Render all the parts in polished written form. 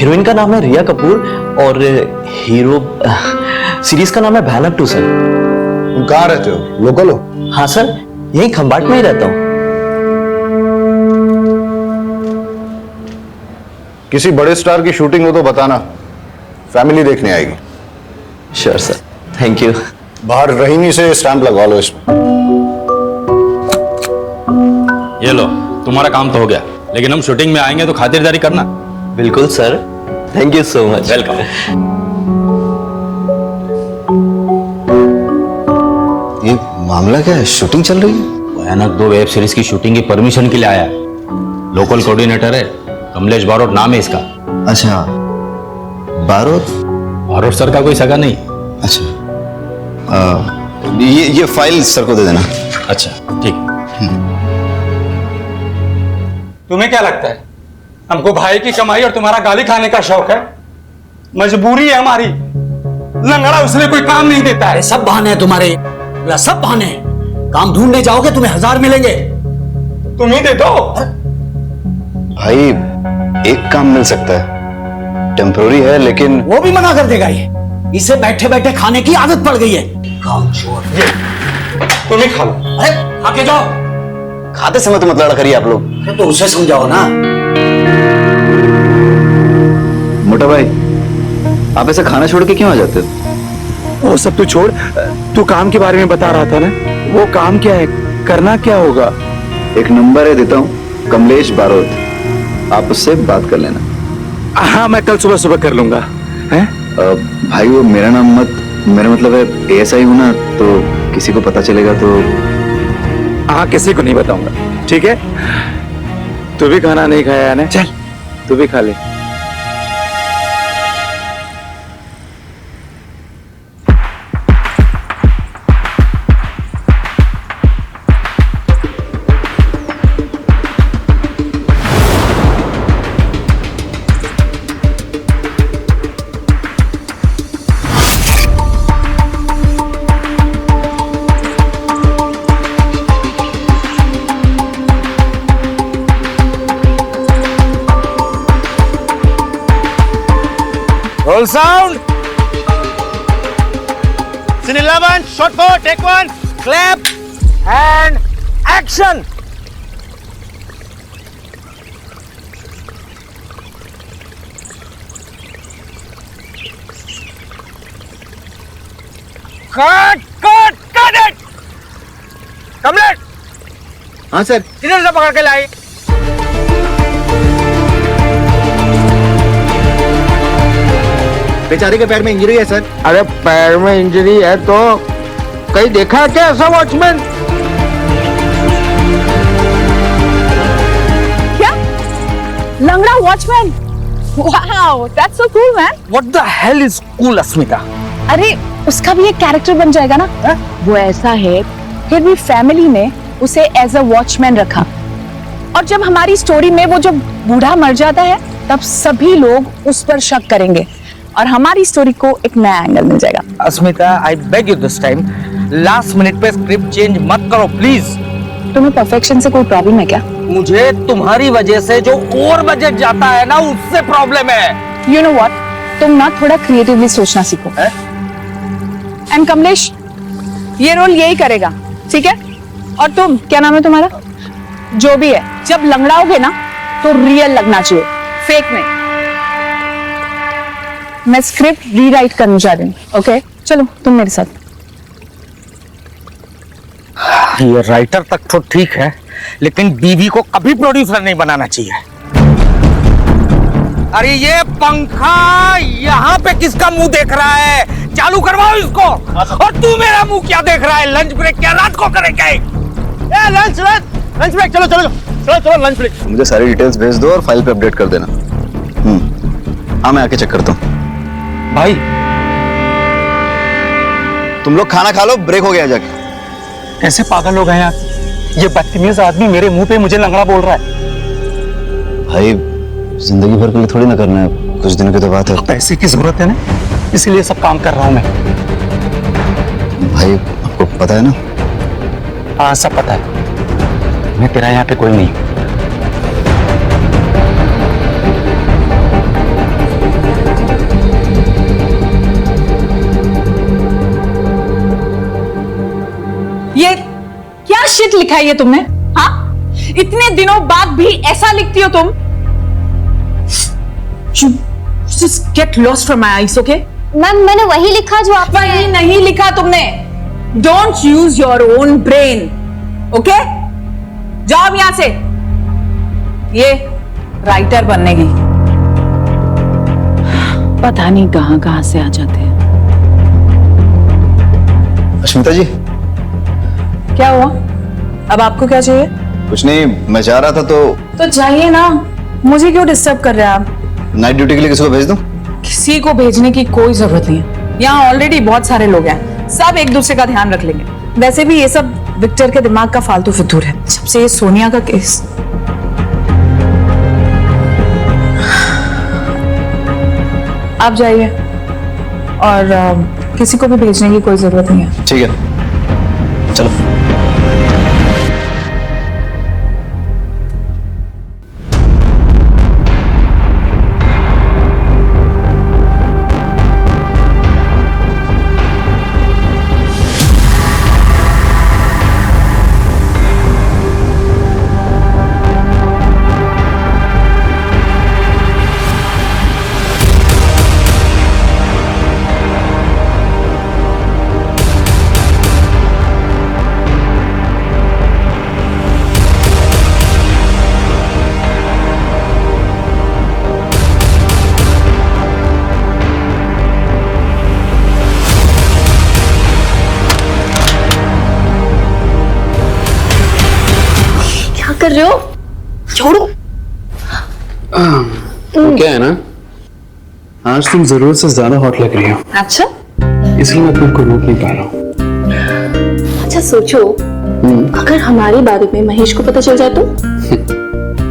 Heroine का नाम है रिया कपूर और हीरो सीरीज का नाम है भयानक 2 सर। तुम कहाँ रहते हो? लोकल हो? हाँ सर, यही खंबाट में ही रहता हूँ। किसी बड़े स्टार की शूटिंग हो तो बताना, फैमिली देखने आएगी। Sure sir, thank you. बाहर रहीमी से स्टैंप लगवा लो इसमें। ये लो, तुम्हारा काम तो हो गया, लेकिन हम शूटिंग में आएंगे तो खातिरदारी करना। बिल्कुल sir, thank you so much. Welcome. ये मामला क्या है? शूटिंग चल रही है? भयानक 2 वेब सीरीज की शूटिंग की परमिशन के लिए आया है। लोकल कोऑर्डिनेटर है, कमलेश बारोट नाम है इसका। अच्छा, बारोट? बारोट सर का कोई सगा नहीं। अच्छा, ये फाइल सर को दे देना। अच्छा ठीक। तुम्हें क्या लगता है हमको भाई की कमाई और तुम्हारा गाली खाने का शौक है? मजबूरी है हमारी। लंगड़ा उसने कोई काम नहीं देता है। सब बहाने हैं तुम्हारे, सब बहाने हैं। काम ढूंढने जाओगे तुम्हें 1000 मिलेंगे। तुम ही दे दो। भाई एक काम मिल सकता है, टेम्पोररी है, लेकिन वो भी मना कर देगा। ये इसे बैठे बैठे खाने की आदत पड़ गई है। काम छोड़, तुम ही खा लो। अरे आके जाओ। खाते समय तो मत लड़ा करिए आप लोग। तो उसे समझाओ ना। मोटा भाई, आप ऐसा खाना छोड़ के क्यों आ जाते हो? वो सब तू छोड़, तू काम के बारे में बता रहा था ना। वो काम क्या है, करना क्या होगा? एक नंबर है, देता हूँ, कमलेश बारोट, आप उससे बात कर लेना। हाँ, मैं कल सुबह सुबह कर लूंगा। हैं? भाई वो मेरा नाम मत, मेरा मतलब है ASI हूं ना, तो किसी को पता चलेगा तो। हाँ, किसी को नहीं बताऊंगा, ठीक है? तू भी खाना नहीं खाया है ना? चल तू भी खा ले। Roll sound. Scene 11, shot 4, take 1, clap and action. Cut it. Kamlesh, हाँ सर। किधर से पकड़ के लाई? बेचारे के पैर में इंजरी है सर। अरे पैर में इंजरी है तो कहीं देखा क्या ऐसा वॉचमैन? क्या? लंगड़ा watchman? Wow, that's so cool man. What the hell is cool, अस्मिता? अरे उसका भी एक कैरेक्टर बन जाएगा ना। वो ऐसा है, फिर भी फैमिली ने उसे एज अ वॉचमैन रखा, और जब हमारी स्टोरी में वो जब बूढ़ा मर जाता है तब सभी लोग उस पर शक करेंगे और हमारी स्टोरी को एक नया एंगल मिल जाएगा। Asmita, I beg you this time, last minute पे स्क्रिप्ट चेंज मत करो प्लीज। तुम्हें परफेक्शन से कोई प्रॉब्लम है क्या? मुझे तुम्हारी वजह से जो ओवर बजट जाता है ना, उससे प्रॉब्लम है। यू नो व्हाट, तुम ना थोड़ा क्रिएटिवली सोचना सीखो। एंड कमलेश ये रोल यही करेगा, ठीक है? और तुम, क्या नाम है तुम्हारा? जो भी है, जब लंगड़ाओगे ना तो रियल लगना चाहिए, फेक नहीं। मैं स्क्रिप्ट रीराइट करने जा रही हूँ, ओके? चलो तुम मेरे साथ। ये राइटर तक तो ठीक है, लेकिन बीवी को कभी प्रोड्यूसर नहीं बनाना चाहिए। अरे ये पंखा यहाँ पे किसका मुंह देख रहा है? चालू करवाओ इसको। और तू मेरा मुंह क्या देख रहा है? लंच ब्रेक क्या रात को करेंगे? लंच ब्रेक, चलो लंच ब्रेक। मुझे सारी डिटेल्स भेज दो और फाइल पे अपडेट कर देना। हाँ, मैं आके चेक करता हूँ। भाई तुम लोग खाना खा लो, ब्रेक हो गया जाके। कैसे पागल हो गए आप? ये बदतमीज आदमी मेरे मुंह पे मुझे लंगड़ा बोल रहा है। भाई जिंदगी भर के लिए थोड़ी ना करना है, कुछ दिनों की तो बात है। पैसे की जरूरत है ना, इसीलिए सब काम कर रहा हूं मैं। भाई आपको पता है ना? हाँ, सब पता है। मैं तेरा यहाँ पे कोई नहीं। लिखा है ये तुमने? हाँ, इतने दिनों बाद भी ऐसा लिखती हो तुम? Just get lost from my eyes, okay? Ma'am मैंने वही लिखा जो आप वही नहीं लिखा तुमने. Don't use your own brain, okay? जाओ यहां से. ये राइटर बनने की पता नहीं कहां से आ जाते हैं. अश्मिता जी, क्या हुआ? अब आपको क्या चाहिए? कुछ नहीं, मैं जा रहा था तो जाइए ना, मुझे क्यों डिस्टर्ब कर रहे हैं आप? नाइट ड्यूटी के लिए किसी को भेज दूं? किसी को भेजने की कोई जरूरत नहीं है. यहाँ ऑलरेडी बहुत सारे लोग हैं, सब एक दूसरे का ध्यान रख लेंगे. वैसे भी ये सब विक्टर के दिमाग का फालतू फितूर है, जब से ये सोनिया का केस. आप जाइए और किसी को भी भेजने की कोई जरूरत नहीं है. ठीक है, चलो. कर रहे हो? छोड़ो. क्या है ना, आज तुम जरूरत से ज्यादा हॉट लग रही हो. अच्छा, इसलिए मैं तुमको रोक नहीं पा रहा हूँ. अच्छा सोचो, अगर हमारे बारे में महेश को पता चल जाए तो?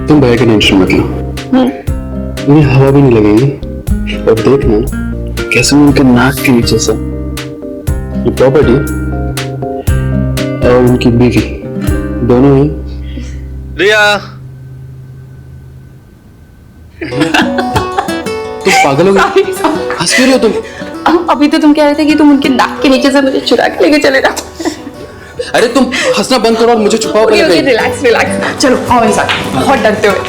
तुम भैया का टेंशन मत लो, उन्हें हवा भी नहीं लगेगी. और देखना कैसे मैं उनके नाक के नीचे से ये प्रॉपर्टी और उनकी बीवी दोनों ही. रिया, तुम पागल हो गई? हंस क्यों रही हो तुम? अभी तो तुम कह रहे थे कि तुम उनके नाक के नीचे से मुझे चुरा के लेके चले जाओ. अरे तुम हंसना बंद करो और मुझे छुपाओ पहले. Relax relax. चलो आओ मेरे साथ. बहुत डरते हुए.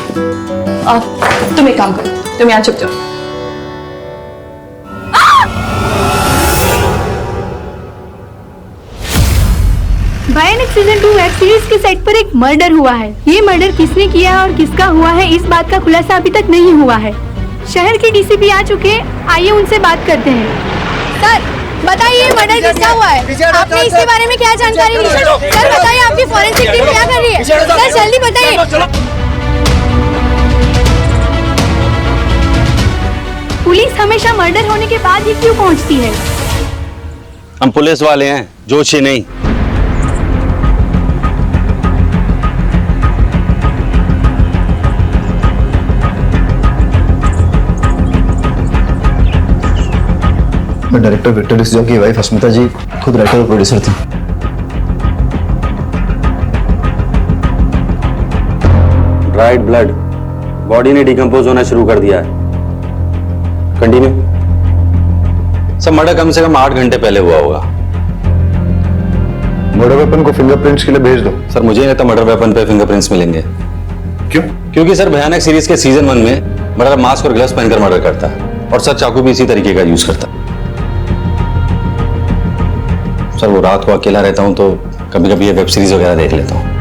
तुम एक काम करो, तुम यहाँ छुप जाओ. भयानक सीजन 2 वेब सीरीज के सेट पर एक मर्डर हुआ है. ये मर्डर किसने किया है और किसका हुआ है, इस बात का खुलासा अभी तक नहीं हुआ है. शहर के डीसीपी आ चुके हैं, आइए उनसे बात करते हैं. सर बताइए, मर्डर किसका हुआ है? आपने इसके बारे में क्या जानकारी ली? सर बताइए, आपकी फॉरेंसिक टीम क्या कर रही है? सर जल्दी बताइए. पुलिस हमेशा मर्डर होने के बाद ही क्यों पहुंचती है? हम पुलिस वाले हैं, जोशी नहीं. डायरेक्टर विक्टर डिसूजा की वाइफ अस्मिता जी खुद राइटर और प्रोड्यूसर थी. ड्राइड ब्लड, बॉडी ने डिकम्पोज होना शुरू कर दिया है. कंटिन्यू. सब मर्डर कम से कम 8 घंटे पहले हुआ होगा. मर्डर वेपन को फिंगरप्रिंट्स के लिए भेज दो. सर मुझे नहीं लगता मर्डर वेपन पे फिंगरप्रिंट्स मिलेंगे. क्यों? क्योंकि सर भयानक सीरीज के सीजन 1 में मर्डर मास्क और ग्लव्स पहनकर मर्डर करता है और सर चाकू भी इसी तरीके का यूज करता है. सर वो रात को अकेला रहता हूं तो कभी कभी ये वेब सीरीज वगैरह देख लेता हूं.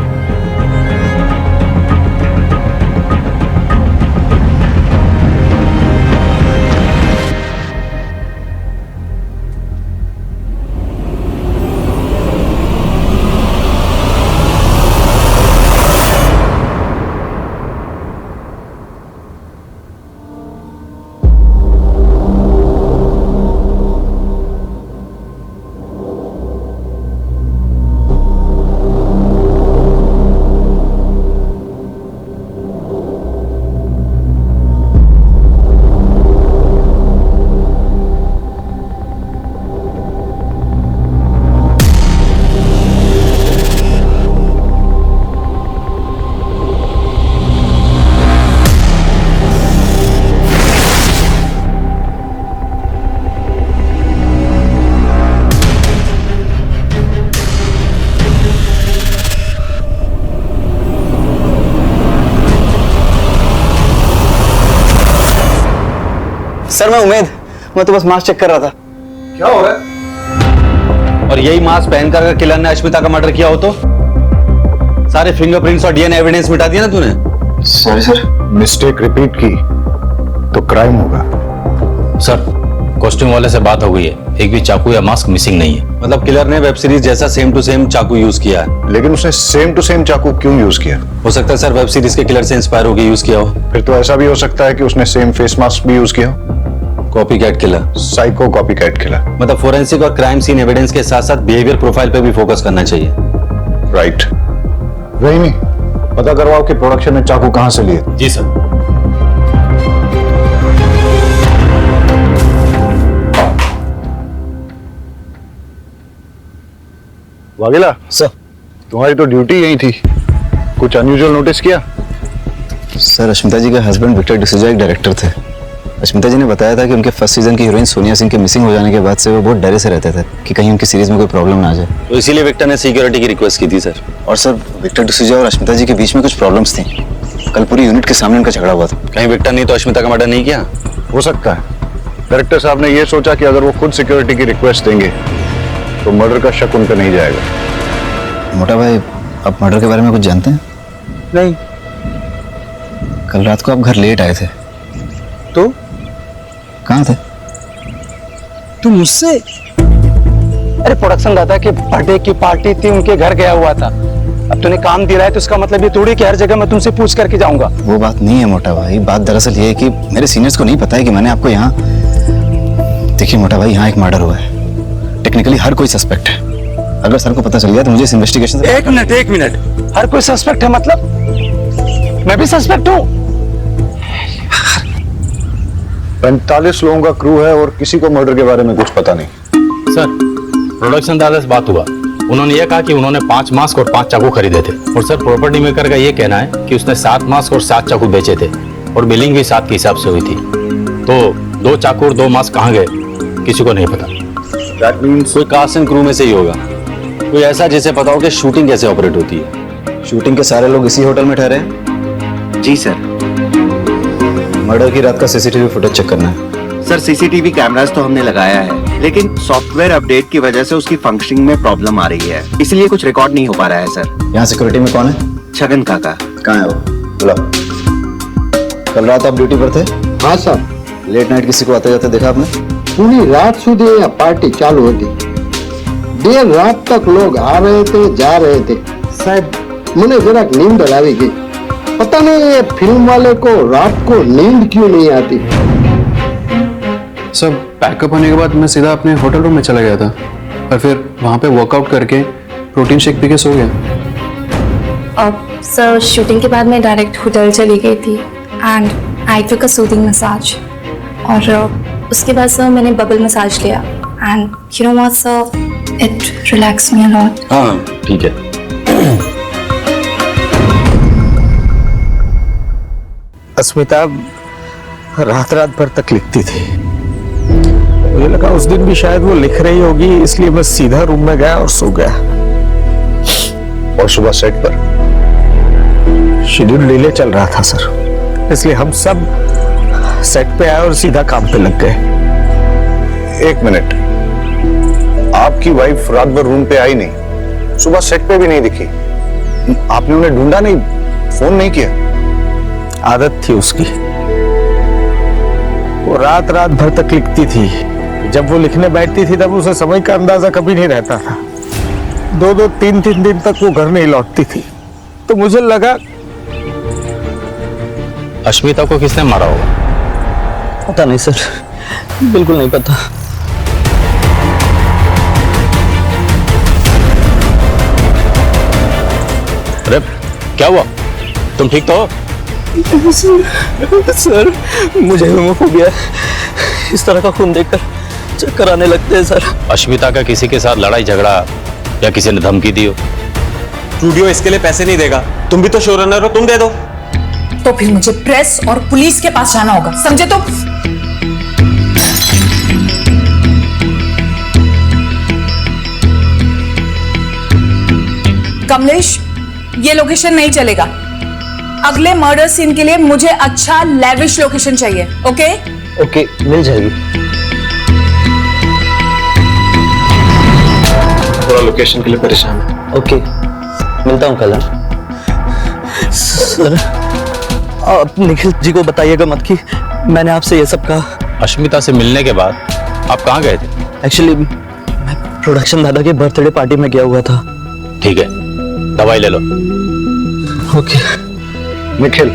सर मैं तो बस मास्क चेक कर रहा था। क्या हो रहा है? और यही मास्क पहनकर अगर किलर ने अश्मिता का मर्डर किया हो तो सारे फिंगरप्रिंट्स और डीएनए एविडेंस मिटा दिया ना तूने। सर मिस्टेक रिपीट की तो क्राइम होगा। सर कॉस्ट्यूम वाले से बात हो गई है, एक भी चाकू या मास्क मिसिंग नहीं है। मतलब किलर ने वेब सीरीज जैसा सेम टू सेम चाकू यूज किया है। लेकिन उसने सेम टू सेम चाकू क्यों यूज किया? हो सकता है सर वेब सीरीज के किलर से इंस्पायर होकर यूज किया हो। फिर तो ऐसा भी हो सकता है कि उसने सेम फेस मास्क भी यूज किया हो। Copycat killer, psycho copycat killer. मतलब फोरेंसिक और क्राइम सीन एविडेंस के साथ साथ बिहेवियर प्रोफाइल पे भी फोकस करना चाहिए। राइट। रहीमी, पता करवाओ कि प्रोडक्शन ने चाकू कहां से लिए। जी सर। वाघेला सर, तुम्हारी तो ड्यूटी यही थी, कुछ अनयूजुअल नोटिस किया? सर अश्मिता जी के हस्बैंड विक्टर डिसूजा एक डायरेक्टर थे। अश्मिता जी ने बताया था कि उनके फर्स्ट सीजन की हीरोइन सोनिया सिंह के मिसिंग हो जाने के बाद से वो बहुत डरे से रहते थे कि कहीं उनकी सीरीज में कोई प्रॉब्लम ना आ जाए। तो इसीलिए विक्टर ने सिक्योरिटी की रिक्वेस्ट की थी सर। और सर विक्टर डिसूजा और अश्मिता जी के बीच में कुछ प्रॉब्लम्स थी। कल पूरी यूनिट के सामने उनका झगड़ा हुआ था। कहीं विक्टर ने तो अश्मिता का मर्डर नहीं किया? हो सकता है डायरेक्टर साहब ने ये सोचा कि अगर वो खुद सिक्योरिटी की रिक्वेस्ट देंगे तो मर्डर का शक उन पर नहीं जाएगा। मोटा भाई, आप मर्डर के बारे में कुछ जानते हैं? नहीं। कल रात को आप घर लेट आए थे तो कहाँ थे? तू मुझसे? अरे प्रोडक्शन दादा के बर्थडे की पार्टी थी, उनके घर गया हुआ था। अब तूने काम दिया है तो इसका मतलब ये थोड़ी कि हर जगह मैं तुमसे पूछ करके जाऊंगा। वो बात नहीं है मोटा भाई, बात दरअसल ये है कि मेरे सीनियर्स को नहीं पता है कि मैंने आपको यहाँ। देखिए मोटा भाई, यहाँ एक मर्डर हुआ है। टेक्निकली हर कोई सस्पेक्ट है। अगर सर को पता चल गया तो मुझे इस इन्वेस्टिगेशन से... एक मिनट, हर कोई सस्पेक्ट है मतलब? मैं भी सस्पेक्ट हूँ? 45 लोगों का क्रू है और किसी को मर्डर के बारे में कुछ पता नहीं। सर प्रोडक्शन दादा से बात हुआ, उन्होंने ये कहा कि उन्होंने 5 मास्क और 5 चाकू खरीदे थे। और सर प्रॉपर्टी मेकर का ये कहना है कि उसने 7 मास्क और 7 चाकू बेचे थे और बिलिंग भी 7 के हिसाब से हुई थी। तो 2 चाकू और 2 मास्क कहाँ गए किसी को नहीं पता। That means कोई कास्ट एंड क्रू में से ही होगा, कोई ऐसा जिसे पता हो कि शूटिंग कैसे ऑपरेट होती है। शूटिंग के सारे लोग इसी होटल में ठहरे हैं? जी सर। मर्डर की रात का सीसीटीवी फुटेज चेक करना है। सर सीसीटीवी कैमरास तो हमने लगाया है, लेकिन सॉफ्टवेयर अपडेट की वजह से उसकी फंक्शनिंग में प्रॉब्लम आ रही है, इसलिए कुछ रिकॉर्ड नहीं हो पा रहा है सर। यहाँ सिक्योरिटी में कौन है? छगन काका। कहाँ है वो? बुलाओ। कल रात आप ड्यूटी पर थे? हाँ सर। लेट नाइट किसी को आते जाते देखा आपने? पूरी रात सुधी यहाँ पार्टी चालू होती, देर रात तक लोग आ रहे थे जा रहे थे। साहब मुझे जरा नींद आ गई, पता नहीं ये फिल्म वाले को रात को नींद क्यों नहीं आती। सब पैकअप होने के बाद मैं सीधा अपने होटल रूम में चला गया था और फिर वहाँ पे वर्कआउट करके प्रोटीन शेक पी के सो गया। अब सर शूटिंग के बाद मैं डायरेक्ट होटल चली गई थी and I took a soothing massage. और उसके बाद सर मैंने बबल मसाज लिया and you know what sir, it relax me a lot. हाँ ठीक है। अस्मिता रात भर तक लिखती थी। मुझे लगा उस दिन भी शायद वो लिख रही होगी, इसलिए मैं सीधा रूम में गया और सो गया। और सुबह सेट पर शेड्यूल डिले चल रहा था सर, इसलिए हम सब सेट पे आए और सीधा काम पे लग गए। 1 मिनट, आपकी वाइफ रात भर रूम पे आई नहीं, सुबह सेट पे भी नहीं दिखी, आपने उन्हें ढूंढा नहीं, फोन नहीं किया? आदत थी उसकी, वो रात भर तक लिखती थी। जब वो लिखने बैठती थी तब उसे समय का अंदाजा कभी नहीं रहता था। 2-2, 3-3 दिन तक वो घर नहीं लौटती थी। तो मुझे लगा अश्मिता को किसने मारा होगा? पता नहीं सर, बिल्कुल नहीं पता। अरे क्या हुआ, तुम ठीक तो हो? सर मुझे हेमोफोबिया है, इस तरह का खून देखकर चक्कर आने लगते हैं सर। अश्मिता का किसी के साथ लड़ाई झगड़ा या किसी ने धमकी दी हो? स्टूडियो इसके लिए पैसे नहीं देगा, तुम भी तो शो रनर हो, तुम दे दो। तो फिर मुझे प्रेस और पुलिस के पास जाना होगा, समझे? तो कमलेश, ये लोकेशन नहीं चलेगा। अगले मर्डर सीन के लिए मुझे अच्छा लेविश लोकेशन चाहिए, ओके? ओके, मिल जाएगी। थोड़ा लोकेशन के लिए परेशान है। ओके, मिलता हूँ कल। सर, आप निखिल जी को बताइएगा मत कि मैंने आपसे ये सब कहा। अश्मिता से मिलने के बाद आप कहाँ गए थे? एक्चुअली मैं प्रोडक्शन दादा के बर्थडे पार्टी में गया हुआ था। ठीक है, दवाई ले लो। ओके। निखिल,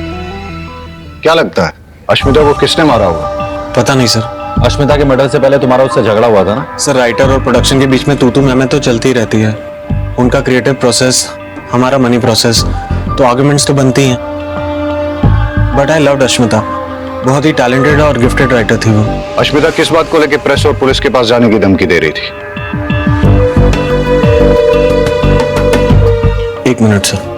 क्या लगता है अश्मिता को किसने मारा होगा? पता नहीं सर। अश्मिता के मर्डर से पहले तुम्हारा उससे झगड़ा हुआ था ना? सर, राइटर और प्रोडक्शन के बीच में तू मैं तो चलती ही रहती है। उनका क्रिएटिव प्रोसेस, हमारा मनी प्रोसेस, तो आर्गुमेंट्स तो बनती हैं। But I loved Ashmita. बहुत ही टैलेंटेड और गिफ्टेड राइटर थी वो। अश्मिता किस बात को लेकर प्रेस और पुलिस के पास जाने की धमकी दे रही थी? एक minute sir.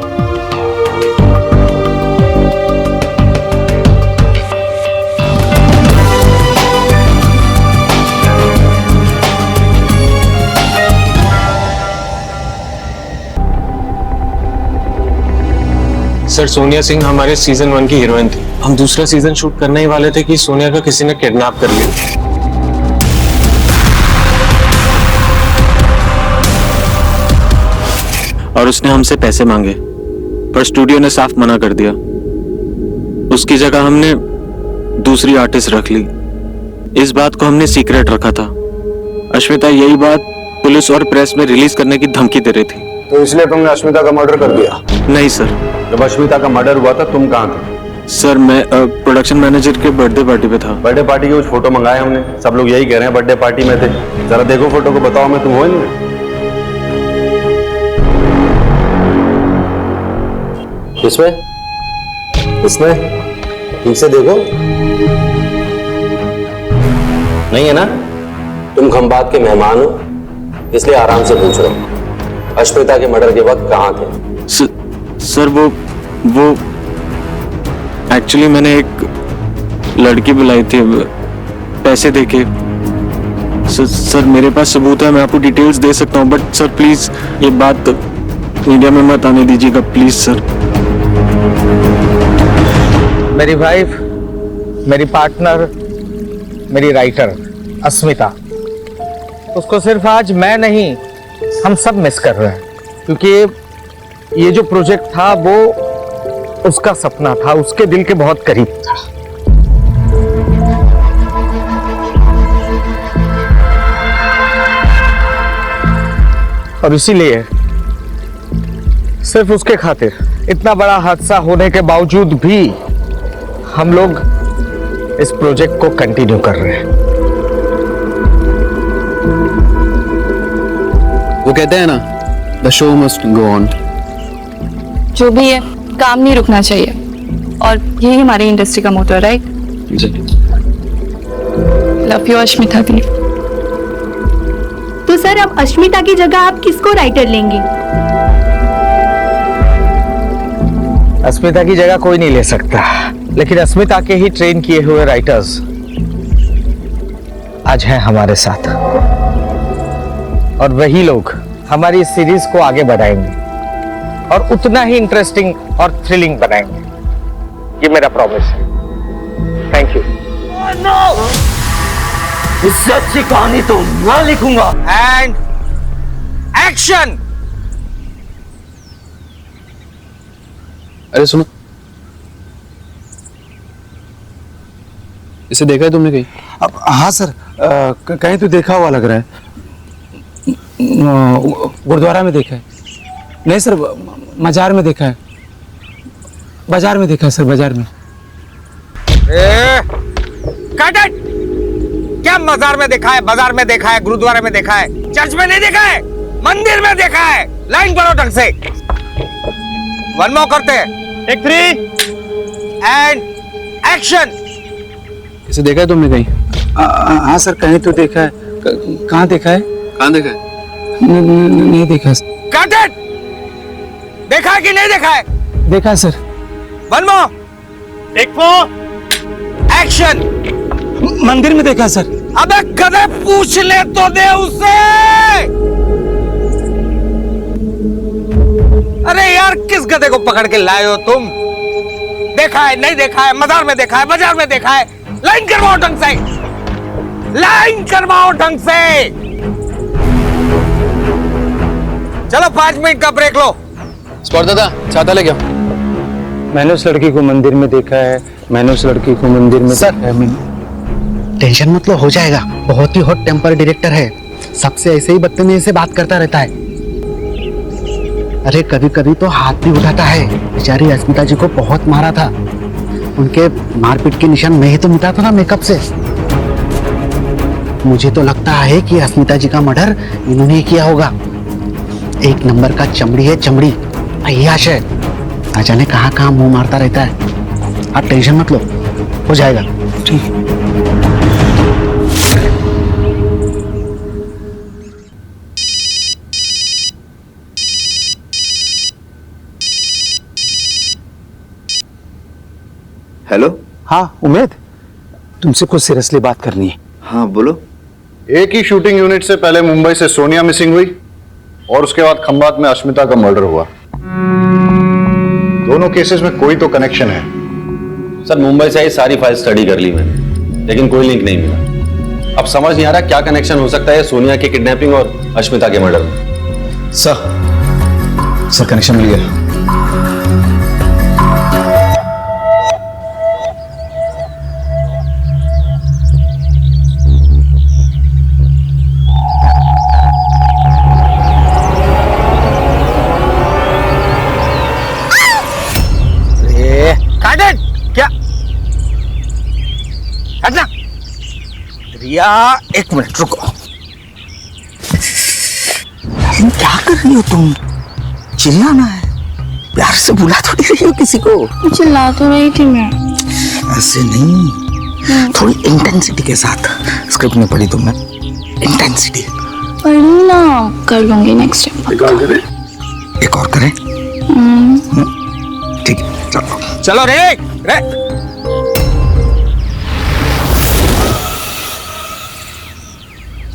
Sir, Sonia Singh हमारे सीजन 1 की हीरोइन थी। हम दूसरा सीजन शूट करने ही वाले थे कि सोनिया का किसी ने किडनैप कर लिया। और उसने हमसे पैसे मांगे, पर स्टूडियो ने साफ मना कर दिया। उसकी जगह हमने दूसरी आर्टिस्ट रख ली। इस बात को हमने सीक्रेट रखा था। अश्मिता यही बात पुलिस और प्रेस में रिलीज करने की धमकी दे रही थी। तो इसलिए तुमने अश्मिता का मर्डर कर दिया? नहीं सर। जब अश्मिता का मर्डर हुआ था तुम कहाँ थे? सर, मैं प्रोडक्शन मैनेजर के बर्थडे पार्टी पे था। बर्थडे पार्टी के कुछ फोटो मंगाए हमने, सब लोग यही कह रहे हैं बर्थडे पार्टी में थे। जरा देखो फोटो को, बताओ मैं तुम हो इनमें? इसमें ठीक से देखो। नहीं है ना? तुम खंबात के मेहमान हो, इसलिए आराम से पूछ रहा हूँ। अश्मिता के मर्डर के वक्त कहाँ थे? सर, वो एक्चुअली मैंने एक लड़की बुलाई थी पैसे देके। सर, मेरे पास सबूत है, मैं आपको डिटेल्स दे सकता हूँ। बट सर प्लीज ये बात मीडिया में मत आने दीजिएगा, प्लीज सर। मेरी वाइफ, मेरी पार्टनर, मेरी राइटर अस्मिता, उसको सिर्फ आज मैं नहीं, हम सब मिस कर रहे हैं। क्योंकि ये जो प्रोजेक्ट था वो उसका सपना था, उसके दिल के बहुत करीब था। और इसीलिए सिर्फ उसके खातिर इतना बड़ा हादसा होने के बावजूद भी हम लोग इस प्रोजेक्ट को कंटिन्यू कर रहे हैं। वो कहते हैं ना, the show must go on. जो भी है, काम नहीं रुकना चाहिए, और यही हमारी इंडस्ट्री का मोटो है, राइट? लव यू अश्मिता दी। तो सर, अब अश्मिता की जगह आप किसको राइटर लेंगे? अस्मिता की जगह कोई नहीं ले सकता, लेकिन अस्मिता के ही ट्रेन किए हुए राइटर्स आज हैं हमारे साथ, और वही लोग हमारी इस सीरीज को आगे बढ़ाएंगे और उतना ही इंटरेस्टिंग और थ्रिलिंग बनाएंगे। ये मेरा प्रॉमिस है। Thank you. इससे अच्छी कहानी तो मैं लिखूंगा। And action. अरे सुनो, इसे देखा है तुमने कहीं? हाँ सर, कहीं तो देखा हुआ लग रहा है। गुरुद्वारा में देखा है। नहीं सर, मजार में देखा है। बाजार में देखा है सर, बाजार में। Cut it! क्या मजार में देखा है, बाजार में देखा है, गुरुद्वारा में देखा है, चर्च में नहीं देखा है, मंदिर में देखा है। लाइन पढ़ो ढंग से। वन मोर करते हैं। Take 3 and action. इसे देखा है तुमने कहीं? हाँ सर, कहीं तो देखा है। कहाँ देखा है? कहाँ देखा है? नहीं देखा। Cut it! देखा है कि नहीं देखा है? देखा है sir. One more. Take 4 action. मंदिर में देखा है सर। अबे गधे, पूछ ले तो दे उससे। अरे यार, किस गधे को पकड़ के लाए हो तुम? देखा है, नहीं देखा है, मजार में देखा है, बाजार में देखा है, लाइन करवाओ ढंग से, लाइन करवाओ ढंग से। चलो 5 मिनट का ब्रेक लो। स्पॉट दादा छाता ले गया। मैंने उस लड़की को मंदिर में देखा है, मैंने उस लड़की को मंदिर में सर, देखा है। टेंशन मत लो, हो जाएगा। बहुत ही हॉट टेम्पर डायरेक्टर है, सबसे ऐसे ही बदतमीजी से बात करता रहता है। अरे कभी कभी तो हाथ भी उठाता है। बेचारी अस्मिता जी को बहुत मारा था, उनके मारपीट के निशान मैं ही तो मिटा था ना मेकअप से। मुझे तो लगता है कि अस्मिता जी का मर्डर इन्होंने ही किया होगा। एक नंबर का चमड़ी है, चमड़ी अय्याश है, ना जाने कहाँ कहाँ मुंह मारता रहता है। आप टेंशन मत लो, हो जाएगा। ठीक। हेलो। हाँ उमेद, तुमसे कुछ सीरियसली बात करनी है। हाँ बोलो। एक ही शूटिंग यूनिट से पहले मुंबई से सोनिया मिसिंग हुई और उसके बाद खंबात में अश्मिता का मर्डर हुआ। दोनों केसेस में कोई तो कनेक्शन है। सर मुंबई से आई सारी फाइल स्टडी कर ली मैंने, लेकिन कोई लिंक नहीं मिला। अब समझ नहीं आ रहा क्या कनेक्शन हो सकता है सोनिया की किडनैपिंग और अश्मिता के मर्डर में। सर कनेक्शन मिल गया। क्या हटना। रिया 1 मिनट रुको। क्या कर रही हो तुम? चिल्लाना है, प्यार से बुला थोड़ी रही हो किसी को। चिल्ला तो रही थी मैं। ऐसे नहीं, थोड़ी इंटेंसिटी के साथ। स्क्रिप्ट में पढ़ी तुमने इंटेंसिटी? पढ़ी ना, कर लूंगी नेक्स्ट टाइम। एक और करें? ठीक है चलो चलो रे रे।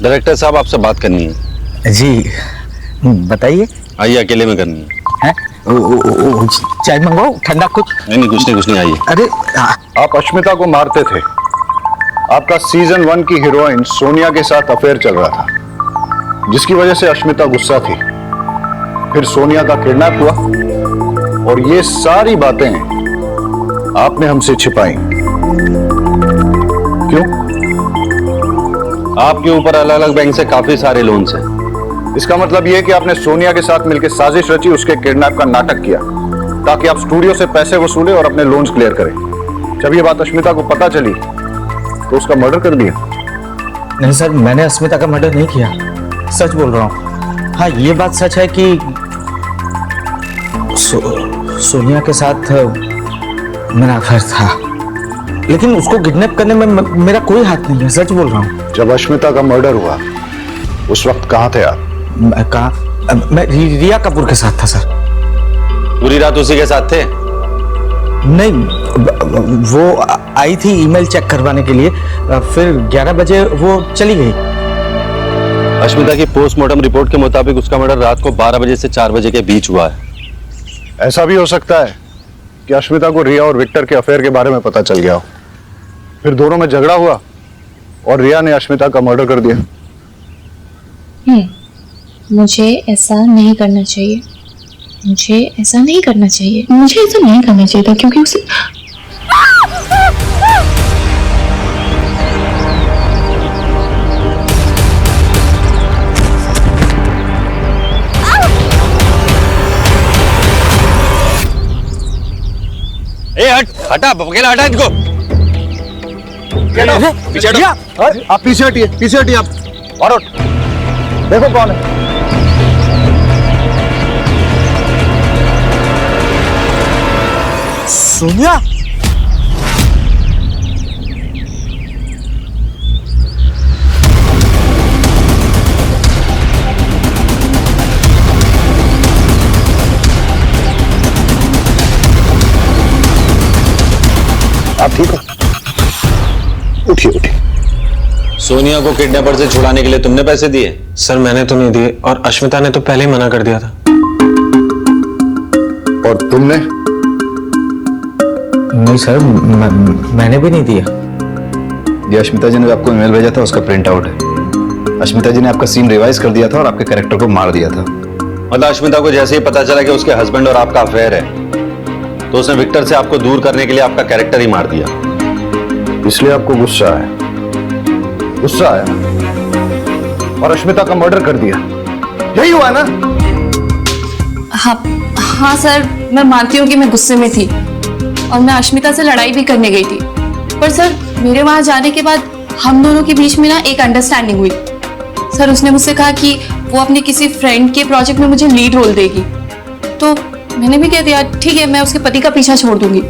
डायरेक्टर साहब आपसे बात करनी है। जी बताइए। आइए, अकेले में करनी है। चाय मंगाओ, ठंडा कुछ? नहीं कुछ नहीं, आइए। अरे आप अश्मिता को मारते थे। आपका सीजन 1 की हीरोइन सोनिया के साथ अफेयर चल रहा था, जिसकी वजह से अश्मिता गुस्सा थी। फिर सोनिया का किडनैप हुआ और ये सारी बातें आपने हमसे छिपाई। क्यों? आपके ऊपर अलग अलग बैंक से काफी सारे लोन्स हैं। इसका मतलब यह कि आपने सोनिया के साथ मिलकर साजिश रची, उसके किडनैप का नाटक किया ताकि आप स्टूडियो से पैसे वसूले और अपने लोन्स क्लियर करें। जब ये बात अश्मिता को पता चली तो उसका मर्डर कर दिया। नहीं सर, मैंने अस्मिता का मर्डर नहीं किया, सच बोल रहा हूँ। हाँ ये बात सच है कि सोनिया के साथ मेरा अफेयर था, लेकिन उसको किडनैप करने में मेरा कोई हाथ नहीं है, सच बोल रहा हूँ। जब अश्मिता का मर्डर हुआ उस वक्त कहाँ थे आप? मैं रिया कपूर के साथ था सर। पूरी रात उसी के साथ थे? नहीं, वो आई थी ईमेल चेक करवाने के लिए, फिर 11 बजे वो चली गई। अश्मिता की पोस्टमार्टम रिपोर्ट के मुताबिक उसका मर्डर रात को 12 बजे से 4 बजे के बीच हुआ है। ऐसा भी हो सकता है कि अश्मिता को रिया और विक्टर के अफेयर के बारे में पता चल गया हो, फिर दोनों में झगड़ा हुआ और रिया ने अश्मिता का मर्डर कर दिया। मुझे ऐसा नहीं करना चाहिए, मुझे ऐसा नहीं करना चाहिए, मुझे ऐसा नहीं करना चाहिए था, क्योंकि उसे हटा अकेला, हटा इनको। पीछे हटो। आप पीछे हटिए, पीछे हटिए आप। और देखो कौन है। सोनिया? आप ठीक हो? उठिए उठिए। सोनिया को किडनैपर से छुड़ाने के लिए तुमने पैसे दिए? सर मैंने तो नहीं दिए, और अश्मिता ने तो पहले ही मना कर दिया था। और तुमने? नहीं सर, मैंने भी नहीं दिया। ये अश्मिता जी ने आपको ईमेल भेजा था, उसका प्रिंट आउट है। अश्मिता जी ने आपका सीन रिवाइज कर दिया था और आपके कैरेक्टर को मार दिया था। मतलब अश्मिता को जैसे ही पता चला कि उसके हस्बैंड और आपका अफेयर है, तो उसने विक्टर से आपको दूर करने के लिए आपका कैरेक्टर ही मार दिया। इसलिए आपको गुस्सा आया, गुस्सा आया और अश्मिता का मर्डर कर दिया, यही हुआ ना? हाँ सर, मैं मानती हूँ कि मैं गुस्से में थी और मैं अश्मिता से लड़ाई भी करने गई थी, पर सर मेरे वहां जाने के बाद हम दोनों के बीच में ना एक अंडरस्टैंडिंग हुई। सर उसने मुझसे कहा कि वो अपने किसी फ्रेंड के प्रोजेक्ट में मुझे लीड रोल देगी, तो मैंने भी कह दिया ठीक है, मैं उसके पति का पीछा छोड़ दूंगी।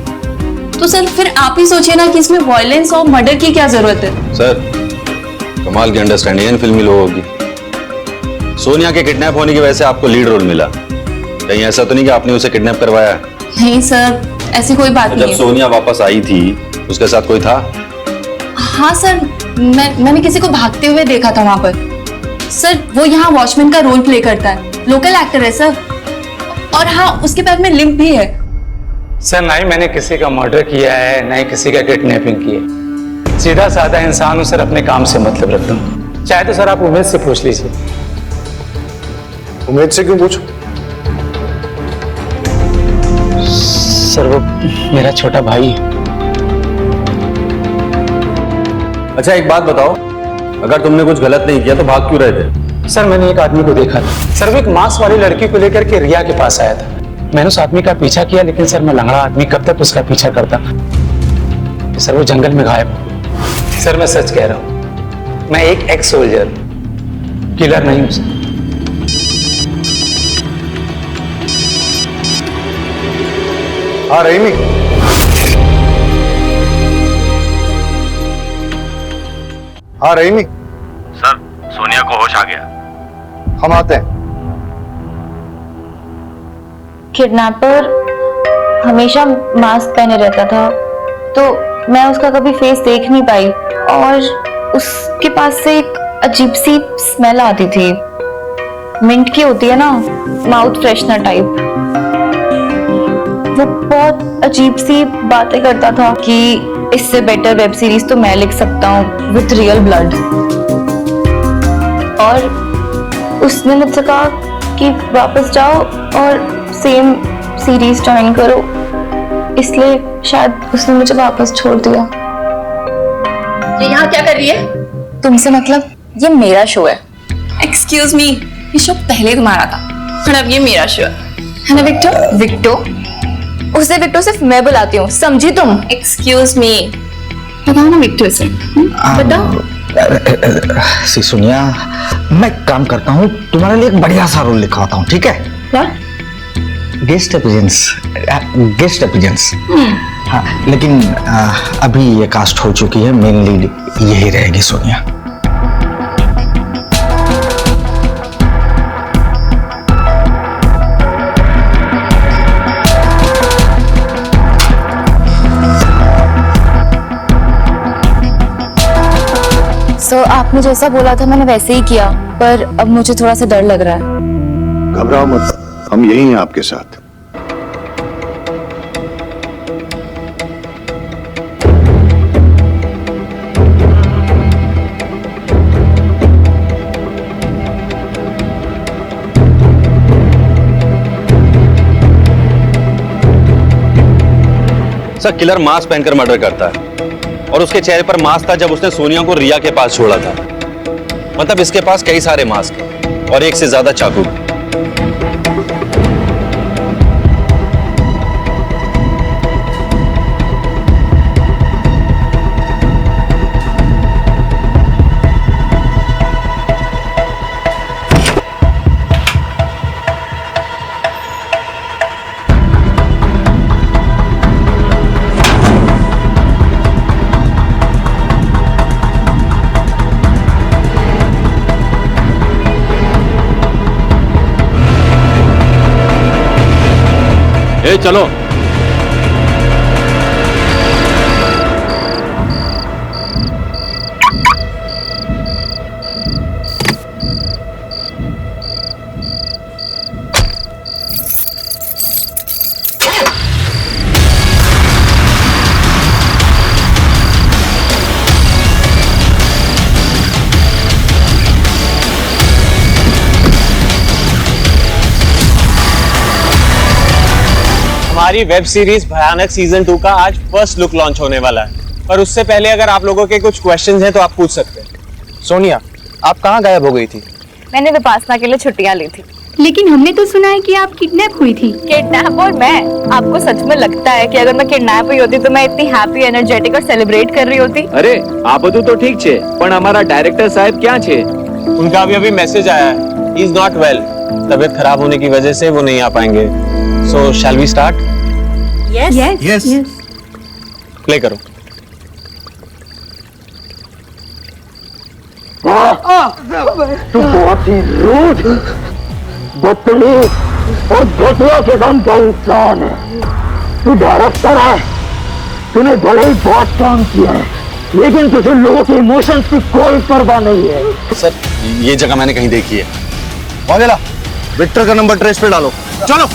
तो सर फिर आप ही सोचिए ना कि इसमें वायलेंस और मर्डर की क्या जरूरत है। सर कमाल की अंडरस्टैंडिंग है फिल्मी लोगों की। सोनिया के किडनैप होने की वजह से आपको लीड रोल मिला, कहीं ऐसा तो नहीं कि आपने उसे किडनैप करवाया? नहीं सर, ऐसी कोई बात नहीं जब है। सोनिया वापस आई थी उसके साथ कोई था? हाँ सर, मैंने किसी को भागते हुए देखा था वहां पर। सर वो यहाँ वॉचमैन का रोल प्ले करता है, लोकल एक्टर है सर, और हाँ उसके पैर में लिम्प भी है। सर ना ही मैंने किसी का मर्डर किया है, ना ही किसी का किडनैपिंग किया है। सीधा साधा इंसान हूं सर, अपने काम से मतलब रखता हूँ। चाहे तो सर आप उमेद से पूछ लीजिए। उमेद से क्यों पूछो? सर वो मेरा छोटा भाई है। अच्छा एक बात बताओ, अगर तुमने कुछ गलत नहीं किया तो भाग क्यों रहे थे? सर मैंने एक आदमी को देखा था सर, वो एक मास्क वाली लड़की को लेकर के रिया के पास आया था। मैंने उस आदमी का पीछा किया, लेकिन सर मैं लंगड़ा आदमी कब तक उसका पीछा करता। सर वो जंगल में गायब हो गया। सर मैं सच कह रहा हूं, मैं एक एक्स सोल्जर, किलर नहीं हूं सर। हाँ रहीमी, हाँ रहीमी। सर सोनिया को होश आ गया। हम आते हैं। किडनैपर हमेशा मास्क पहने रहता था, तो मैं उसका कभी फेस देख नहीं पाई, और उसके पास से एक अजीब सी स्मेल आती थी, मिंट की होती है ना, माउथ फ्रेशनर टाइप। वो बहुत अजीब सी बातें करता था कि इससे बेटर वेब सीरीज तो मैं लिख सकता हूँ विथ रियल ब्लड। और उसने मुझसे कहा कि वापस जाओ और सेम सीरीज ज्वाइन करो, इसलिए शायद उसने मुझे वापस छोड़ दिया। ये यहाँ क्या कर रही है? तुमसे मतलब? ये मेरा शो है। एक्सक्यूज मी, ये शो पहले तुम्हारा था और अब ये मेरा शो है ना विक्टो? विक्टो? उसे विक्टो सिर्फ मैं बुलाती हूँ, समझी तुम? एक्सक्यूज मी, बताओ ना विक्टो से। बताओ। सोनिया, मैं काम करता हूँ, तुम्हारे लिए एक बढ़िया सा रोल लिखवाता हूँ, ठीक है? क्या? Guest appearance. हाँ, लेकिन अभी ये कास्ट हो चुकी है, मेन लीड यही रहेगी सोनिया। सो आपने जैसा बोला था मैंने वैसे ही किया, पर अब मुझे थोड़ा सा डर लग रहा है। घबराओ मत, हम यही हैं आपके साथ। सर किलर मास्क पहनकर मर्डर करता है, और उसके चेहरे पर मास्क था जब उसने सोनिया को रिया के पास छोड़ा था। मतलब इसके पास कई सारे मास्क हैं और एक से ज्यादा चाकू। चलो हमारी वेब सीरीज भयानक सीजन 2 का आज फर्स्ट लुक लॉन्च होने वाला है, पर उससे पहले अगर आप लोगों के कुछ क्वेश्चंस हैं तो आप पूछ सकते हैं। सोनिया, आप कहाँ गायब हो गई थी? मैंने विपासना के लिए छुट्टियां ली थी। लेकिन हमने तो सुना है कि आप किडनैप हुई थी। किडनैप? और मैं? आपको सच में लगता है कि अगर मैं किडनैप हुई होती तो मैं इतनी हैप्पी, एनर्जेटिक और सेलिब्रेट कर रही होती? अरे आप બધું तो ठीक छे, पण हमारा डायरेक्टर साहब क्या छे? उनका अभी मैसेज आया है, ही इज नॉट वेल। तबीयत खराब होने की वजह से वो नहीं आ पाएंगे। So shall we start? Yes. Play करो। तू बहुत ही रूड, बदतमीज और घटिया किस्म का इंसान है। तू डायरेक्टर है, तूने भले ही बहुत काम किया है, लेकिन तुझे लोगों के इमोशंस की कोई परवाह नहीं है। सर ये जगह मैंने कहीं देखी है। वागेला, विक्टर का नंबर ट्रेस पे डालो। चलो।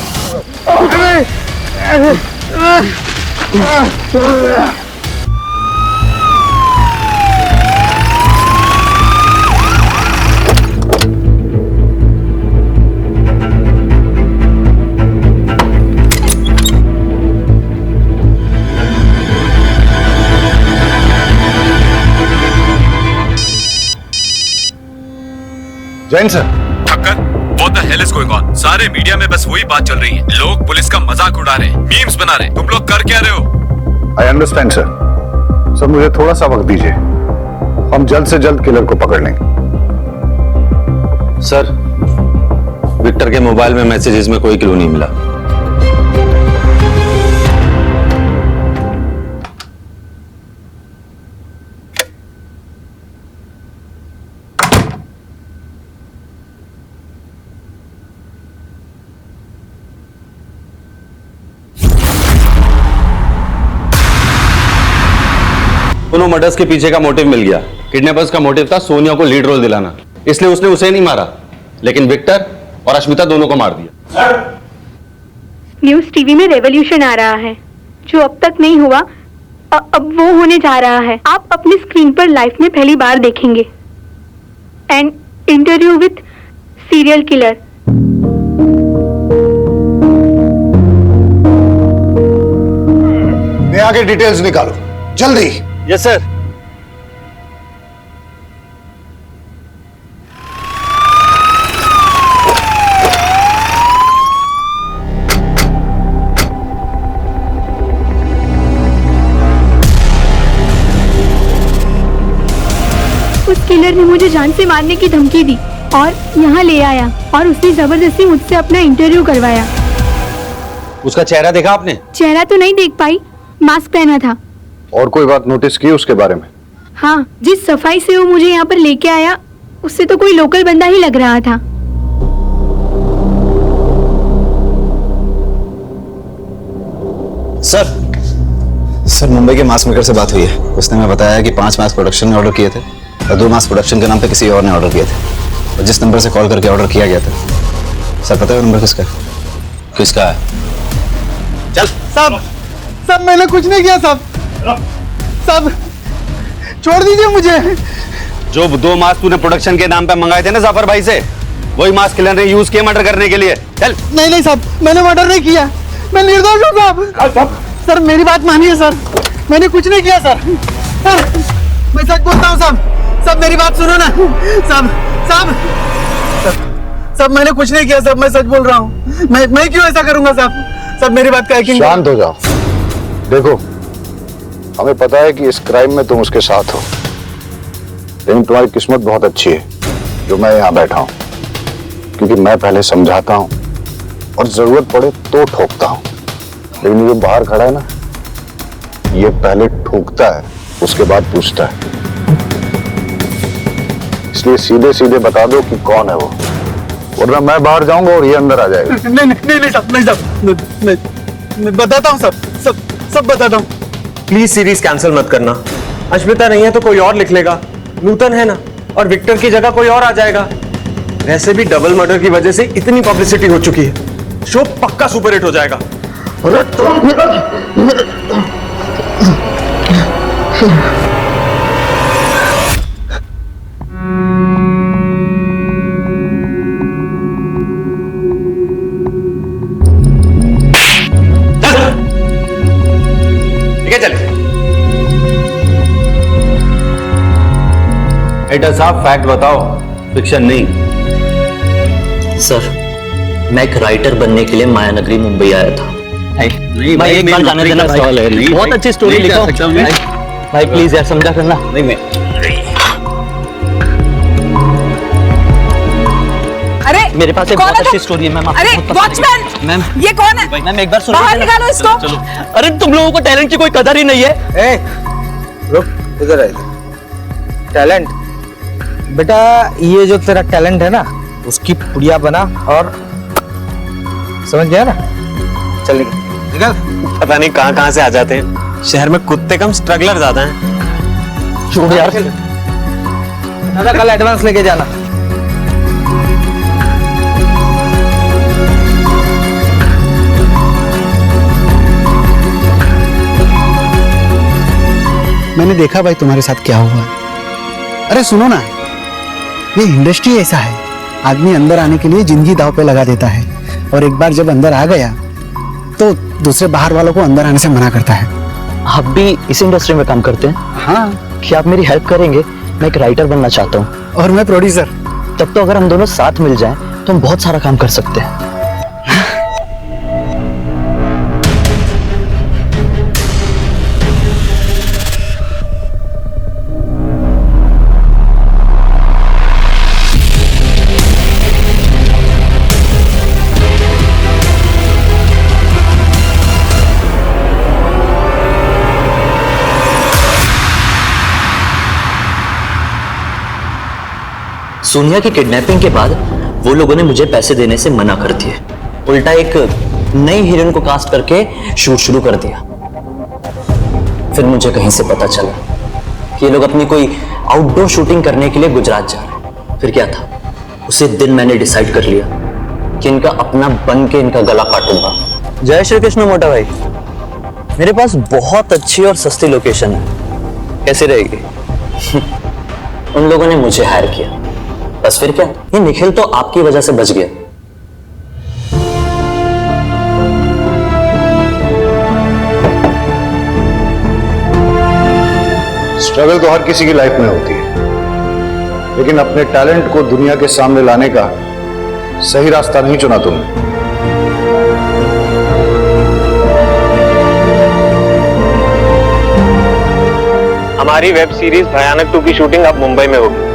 Jain sir. Thakkar, what the hell is going on? सारे मीडिया में बस वही बात चल रही है। लोग पुलिस का मजाक उड़ा रहे हैं, मीम्स बना रहे हैं। तुम लोग कर क्या रहे हो? I understand sir. सर मुझे थोड़ा सा वक्त दीजिए, हम जल्द से जल्द किलर को पकड़ लेंगे। सर विक्टर के मोबाइल में मैसेजेस में कोई क्लू नहीं मिला। दोनों मर्डर्स के पीछे का मोटिव मिल गया। किडनैपर्स का मोटिव था सोनिया को लीड रोल दिलाना, इसलिए उसने उसे नहीं मारा, लेकिन विक्टर और अश्मिता दोनों को मार दिया। न्यूज टीवी में रेवोल्यूशन आ रहा है, जो अब तक नहीं हुआ अब वो होने जा रहा है। आप अपनी स्क्रीन पर लाइफ में पहली बार देखेंगे an interview with serial killer. मैं आगे डिटेल्स निकालो जल्दी। Yes sir. उस किलर ने मुझे जान से मारने की धमकी दी और यहाँ ले आया और उसने जबरदस्ती मुझसे अपना इंटरव्यू करवाया। उसका चेहरा देखा आपने? चेहरा तो नहीं देख पाई, मास्क पहना था। और कोई बात नोटिस की उसके बारे में? हाँ, जिस सफाई से वो मुझे यहाँ पर लेके आया उससे तो कोई लोकल बंदा ही लग रहा था। सर मुंबई के मास मेकर से बात हुई है। उसने हमें बताया कि 5 मास प्रोडक्शन ने ऑर्डर किए थे और 2 मास प्रोडक्शन के नाम पे किसी और ने ऑर्डर किए थे, और जिस नंबर से कॉल करके ऑर्डर किया गया था, सर पता है नंबर किसका है? किसका है? चल। सब मैंने कुछ नहीं किया सब छोड़ दीजिए मुझे। जो 2 मास्क तूने प्रोडक्शन के नाम पे मंगाए थे ना जाफर भाई से, वही मास्क किलर ने यूज किए मर्डर करने के लिए। चल। नहीं साहब, मैंने मर्डर नहीं किया, मैं निर्दोष हूँ साहब। सर मेरी बात मानिए सर, मैंने कुछ नहीं किया सर। मैं सच बोलता हूँ साहब, मेरी बात सुनो ना साहब, मैंने कुछ नहीं किया साहब, मैं सच बोल रहा हूँ। मैं क्यों ऐसा करूंगा साहब, मेरी बात का यकीन। शांत हो जाओ। देखो हमें पता है कि इस क्राइम में तुम उसके साथ हो, लेकिन तुम्हारी किस्मत बहुत अच्छी है जो मैं यहाँ बैठा हूँ, क्योंकि मैं पहले समझाता हूँ और जरूरत पड़े तो ठोकता हूँ, लेकिन ये बाहर खड़ा है ना, ये पहले ठोकता है उसके बाद पूछता है। इसलिए सीधे सीधे बता दो कि कौन है वो, वरना मैं बाहर जाऊंगा और ये अंदर आ जाएगा। नहीं साहब, मैं बताता हूँ सब बताता हूँ। प्लीज सीरीज कैंसिल मत करना। अश्मिता नहीं है तो कोई और लिख लेगा, नूतन है ना, और विक्टर की जगह कोई और आ जाएगा। वैसे भी डबल मर्डर की वजह से इतनी पब्लिसिटी हो चुकी है, शो पक्का सुपरहिट हो जाएगा। राइटर साहब फैक्ट बताओ, फिक्शन नहीं। सर, मैं एक राइटर बनने के लिए मायानगरी मुंबई आया था। मैं एक बार जाने देना भाई, बहुत अच्छी स्टोरी लिखा भाई, प्लीज यार समझा करना। नहीं मैं अरे मेरे पास एक बहुत अच्छी स्टोरी है मैम। अरे वॉचमैन, मैम ये कौन है? मैम एक बार सुनो, बाहर निकालो इसको। चलो। अरे तुम लोगों को टैलेंट की कोई कदर ही नहीं है। रुक, इधर आ। टैलेंट बेटा, ये जो तेरा टैलेंट है ना, उसकी पुड़िया बना और समझ गया ना? चल निकल। पता नहीं कहाँ से आ जाते हैं। शहर में कुत्ते कम, स्ट्रगलर ज्यादा हैं। छोड़ यार। दादा कल एडवांस लेके जाना। मैंने देखा भाई तुम्हारे साथ क्या हुआ। अरे सुनो ना, ये इंडस्ट्री ऐसा है, आदमी अंदर आने के लिए जिंदगी दांव पे लगा देता है, और एक बार जब अंदर आ गया तो दूसरे बाहर वालों को अंदर आने से मना करता है। आप भी इस इंडस्ट्री में काम करते हैं? हाँ। क्या आप मेरी हेल्प करेंगे? मैं एक राइटर बनना चाहता हूँ। और मैं प्रोड्यूसर। तब तो अगर हम दोनों साथ मिल जाएं तो हम बहुत सारा काम कर सकते हैं। सोनिया की किडनैपिंग के बाद वो लोगों ने मुझे पैसे देने से मना कर दिए, उल्टा एक नई हीरोइन को कास्ट करके शूट शुरू कर दिया। फिर मुझे कहीं से पता चला कि ये लोग अपनी कोई आउटडोर शूटिंग करने के लिए गुजरात जा रहे हैं। फिर क्या था, उसी दिन मैंने डिसाइड कर लिया कि इनका अपना बन के इनका गला काटूंगा। जय श्री कृष्ण मोटा भाई, मेरे पास बहुत अच्छी और सस्ती लोकेशन है, कैसी रहेगी? उन लोगों ने मुझे हायर किया, बस फिर क्या, ये निखिल तो आपकी वजह से बच गया। स्ट्रगल तो हर किसी की लाइफ में होती है, लेकिन अपने टैलेंट को दुनिया के सामने लाने का सही रास्ता नहीं चुना तुमने। हमारी वेब सीरीज भयानक 2 की शूटिंग अब मुंबई में होगी,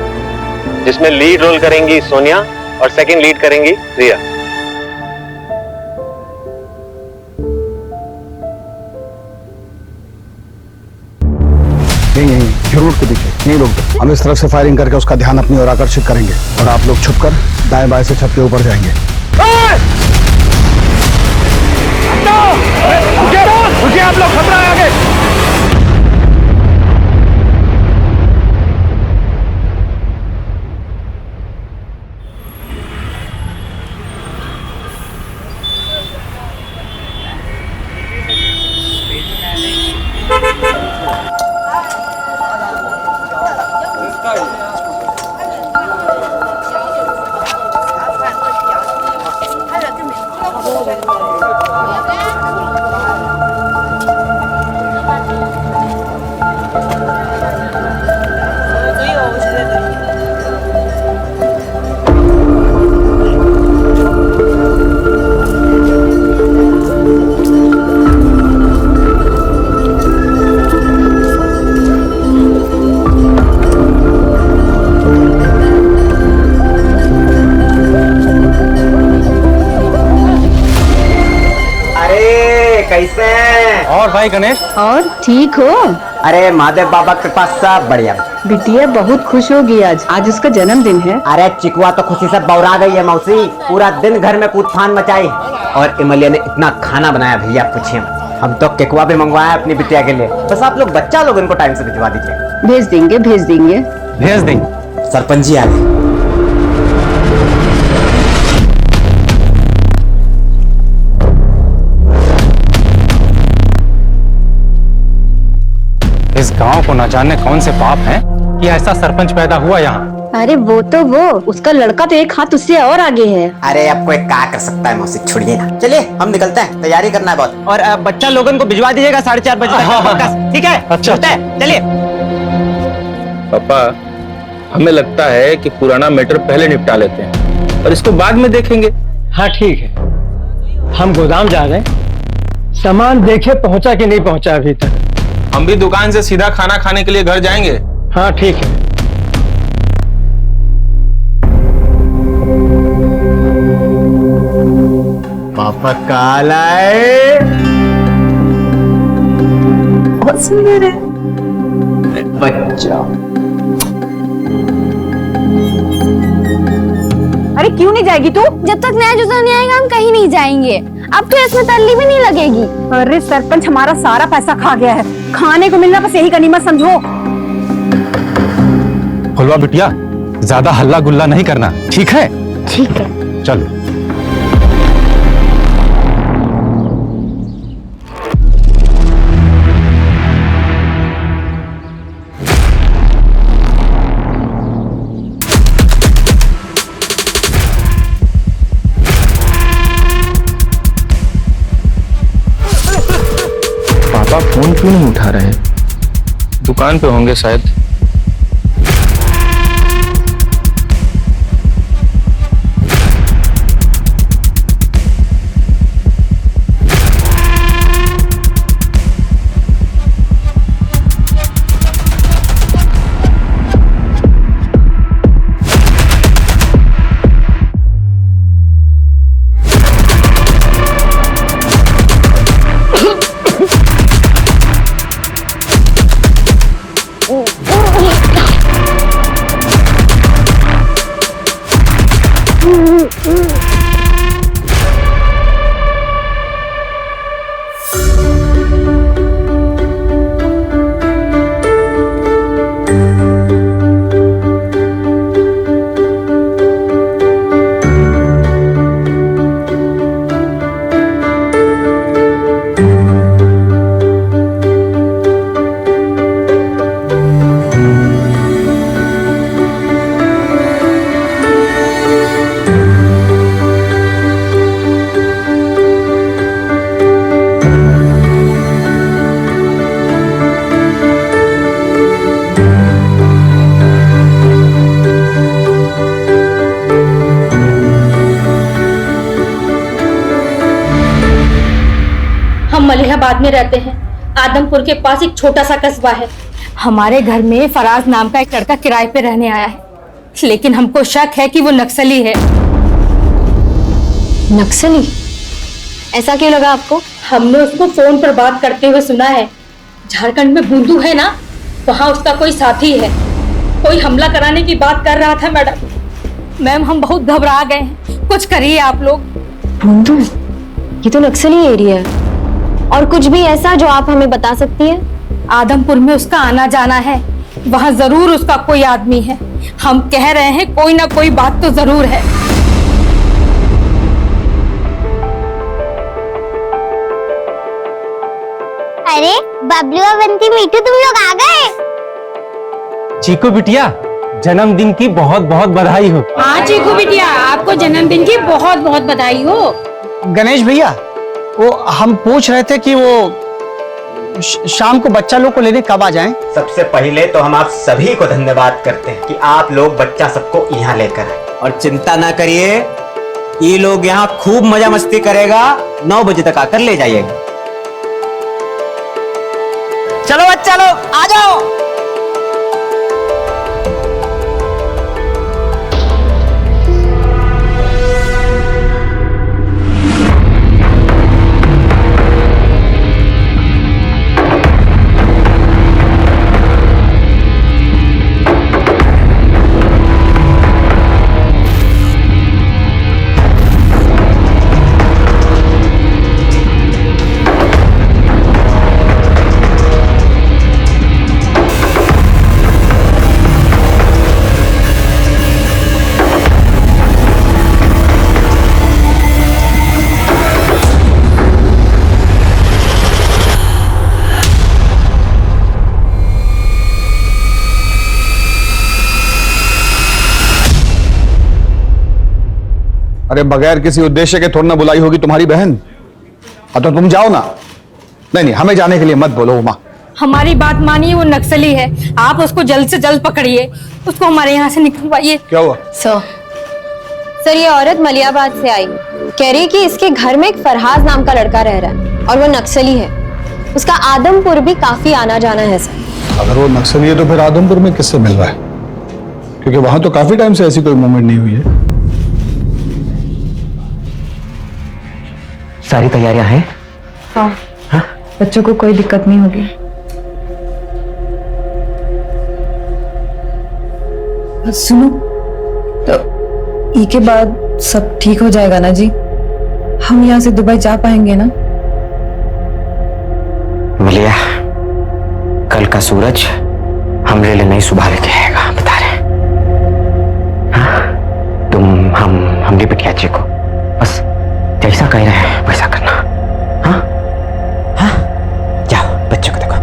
जिसमें लीड रोल करेंगी सोनिया और सेकंड लीड करेंगी रिया। नहीं जरूर के पीछे नहीं रोक दो। हम इस तरफ से फायरिंग करके उसका ध्यान अपनी ओर आकर्षित करेंगे और आप लोग छुपकर दाएं बाएं से छत के ऊपर जाएंगे। आप लोग, खतरा है आगे। कैसे? और भाई गणेश? और ठीक हो? अरे महादेव बाबा के पास सब बढ़िया। बिटिया बहुत खुश होगी आज उसका जन्मदिन है। अरे चिकुआ तो खुशी से बौरा गई है मौसी, पूरा दिन घर में कूद फान मचाई। और इमलिया ने इतना खाना बनाया भैया पूछिए। हम तो केकुआ भी मंगवाया अपनी बिटिया के लिए, बस आप लोग बच्चा लोग इनको टाइम से भिजवा दीजिए। भेज देंगे भेज देंगे भेज देंगे। सरपंच जी आ गए। इस गांव को न जाने कौन से पाप हैं कि ऐसा सरपंच पैदा हुआ यहाँ। अरे वो तो वो उसका लड़का तो एक हाथ उससे और आगे है। अरे अब कोई क्या कर सकता है मौसी, छोड़िए ना। चलिए हम निकलते हैं, तैयारी करना है बहुत। और बच्चा लोगन को भिजवा दीजिएगा 4:30 बजे तक। ठीक है? अच्छा चलिए। पापा, हमें लगता है कि पुराना मैटर पहले निपटा लेते हैं और इसको बाद में देखेंगे। हाँ ठीक है, हम गोदाम जा रहे हैं, सामान देखे पहुंचा कि नहीं पहुंचा अभी तक। हम भी दुकान से सीधा खाना खाने के लिए घर जाएंगे। हाँ ठीक है। पापा काल आए। बहुत सुंदर है बच्चा। अरे क्यों नहीं जाएगी तू? जब तक नया जूता नहीं आएगा हम कहीं नहीं जाएंगे। अब तो इसमें तल्ली भी नहीं लगेगी। अरे सरपंच हमारा सारा पैसा खा गया है, खाने को मिलना बस यही गनीमत समझो। फुलवा बिटिया, ज्यादा हल्ला गुल्ला नहीं करना, ठीक है? ठीक है। चलो। पापा फोन क्यों नहीं उठा रहे? दुकान पे होंगे शायद। मलिहाबाद में रहते हैं। आदमपुर के पास एक छोटा सा कस्बा है। हमारे घर में फराज नाम का एक लड़का किराए पे रहने आया है, लेकिन हमको शक है कि वो नक्सली है। नक्सली? ऐसा क्यों लगा आपको? हमने उसको फोन पर बात करते हुए सुना है। झारखंड में बूंदू है ना, वहाँ उसका कोई साथी है। कोई हमला कराने की बात कर रहा था मैडम। मैम हम बहुत घबरा गए हैं, कुछ करिए आप लोग। बूंदू? ये तो नक्सली एरिया है। और कुछ भी ऐसा जो आप हमें बता सकती हैं? आदमपुर में उसका आना जाना है, वहाँ जरूर उसका कोई आदमी है। हम कह रहे हैं कोई ना कोई बात तो जरूर है। अरे बबलू और बंटी मीठू, तुम लोग आ गए। चीकू बिटिया, जन्मदिन की बहुत बहुत बधाई हो। हाँ चीकू बिटिया, आपको जन्मदिन की बहुत बहुत बधाई हो। गणेश भैया, वो हम पूछ रहे थे कि वो शाम को बच्चा लोग को लेने कब आ जाएं? सबसे पहले तो हम आप सभी को धन्यवाद करते हैं कि आप लोग बच्चा सबको यहाँ लेकर आए। और चिंता ना करिए, ये लोग यहाँ खूब मजा मस्ती करेगा। 9 बजे तक आकर ले जाइएगा। चलो बच्चा लोग आ जाओ। अरे बगैर किसी उद्देश्य के थोड़ी ना बुलाई होगी तुम्हारी बहन। अब तो तुम जाओ ना। नहीं नहीं, हमें जाने के लिए मत बोलो उमा। हमारी बात मानिए, वो नक्सली है। आप उसको जल्द से जल्द पकड़िए उसको हमारे यहाँ से निकलवाइए। क्या हुआ? सर ये औरत मलियाबाद से आई, कह रही कि इसके घर में एक फरहाद नाम का लड़का रह रहा है और वो नक्सली है। उसका आदमपुर भी काफी आना जाना है सर। अगर वो नक्सली है तो फिर आदमपुर में किससे मिल रहा है? क्योंकि वहां तो काफी टाइम से ऐसी कोई मूवमेंट नहीं हुई है। सारी तैयारियां हैं? हाँ, बच्चों को कोई दिक्कत नहीं होगी। सुनो, तो ई के बाद सब ठीक हो जाएगा ना जी? हम यहाँ से दुबई जा पाएंगे ना? मिलिया, कल का सूरज हमरे लिए नहीं सुबह लेके आएगा, बता रहे। हाँ? तुम हमने बिटिया जी को बस जैसा कह रहे हैं वैसा करना। हाँ हाँ, जाओ बच्चों को देखो।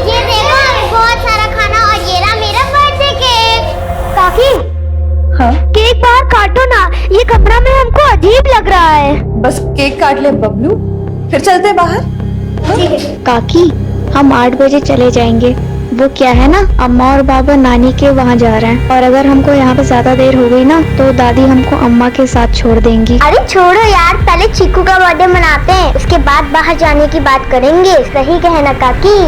ये देखो बहुत सारा खाना और ये रहा मेरा बर्थडे केक। काकी, हाँ? केक बाहर काटो ना, ये कमरा में हमको अजीब लग रहा है। बस केक काट ले बबलू, फिर चलते बाहर। काकी, हम 8 बजे चले जाएंगे। वो क्या है ना, अम्मा और बाबा नानी के वहाँ जा रहे हैं और अगर हमको यहाँ पे ज्यादा देर हो गई ना तो दादी हमको अम्मा के साथ छोड़ देंगी। अरे छोड़ो यार, पहले चिक्कू का बर्थडे मनाते हैं, उसके बाद बाहर जाने की बात करेंगे। सही कहे ना काकी?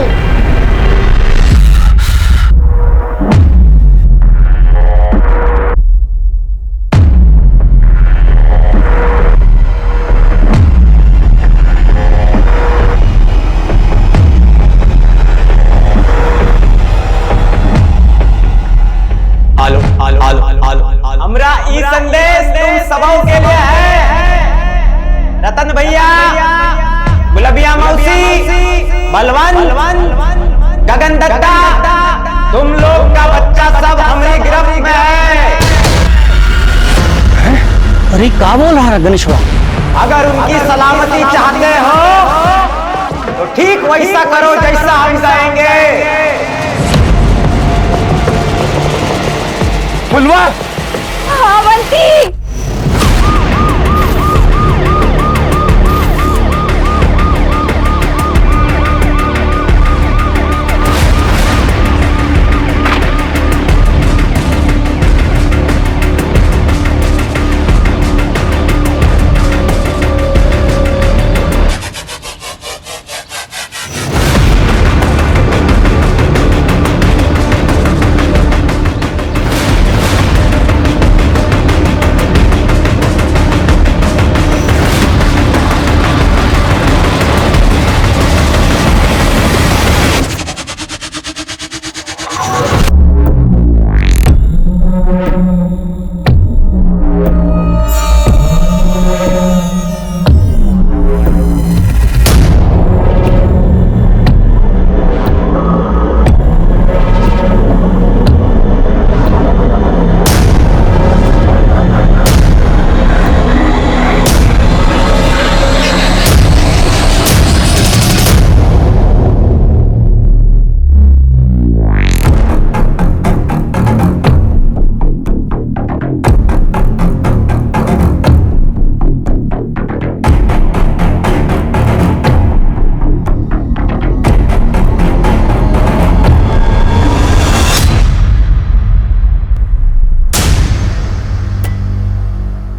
हमरा ई संदेश तुम सबों के लिए है। रतन भैया, गुलबिया मौसी, बलवन, गगन दत्ता, तुम लोग का बच्चा सब हमारी गिरफ्त में है। अरे क्या बोल रहा है गणेशवा? अगर उनकी सलामती चाहते हो तो ठीक वैसा करो जैसा हम कहेंगे। फुलवा, हाँ बंटी।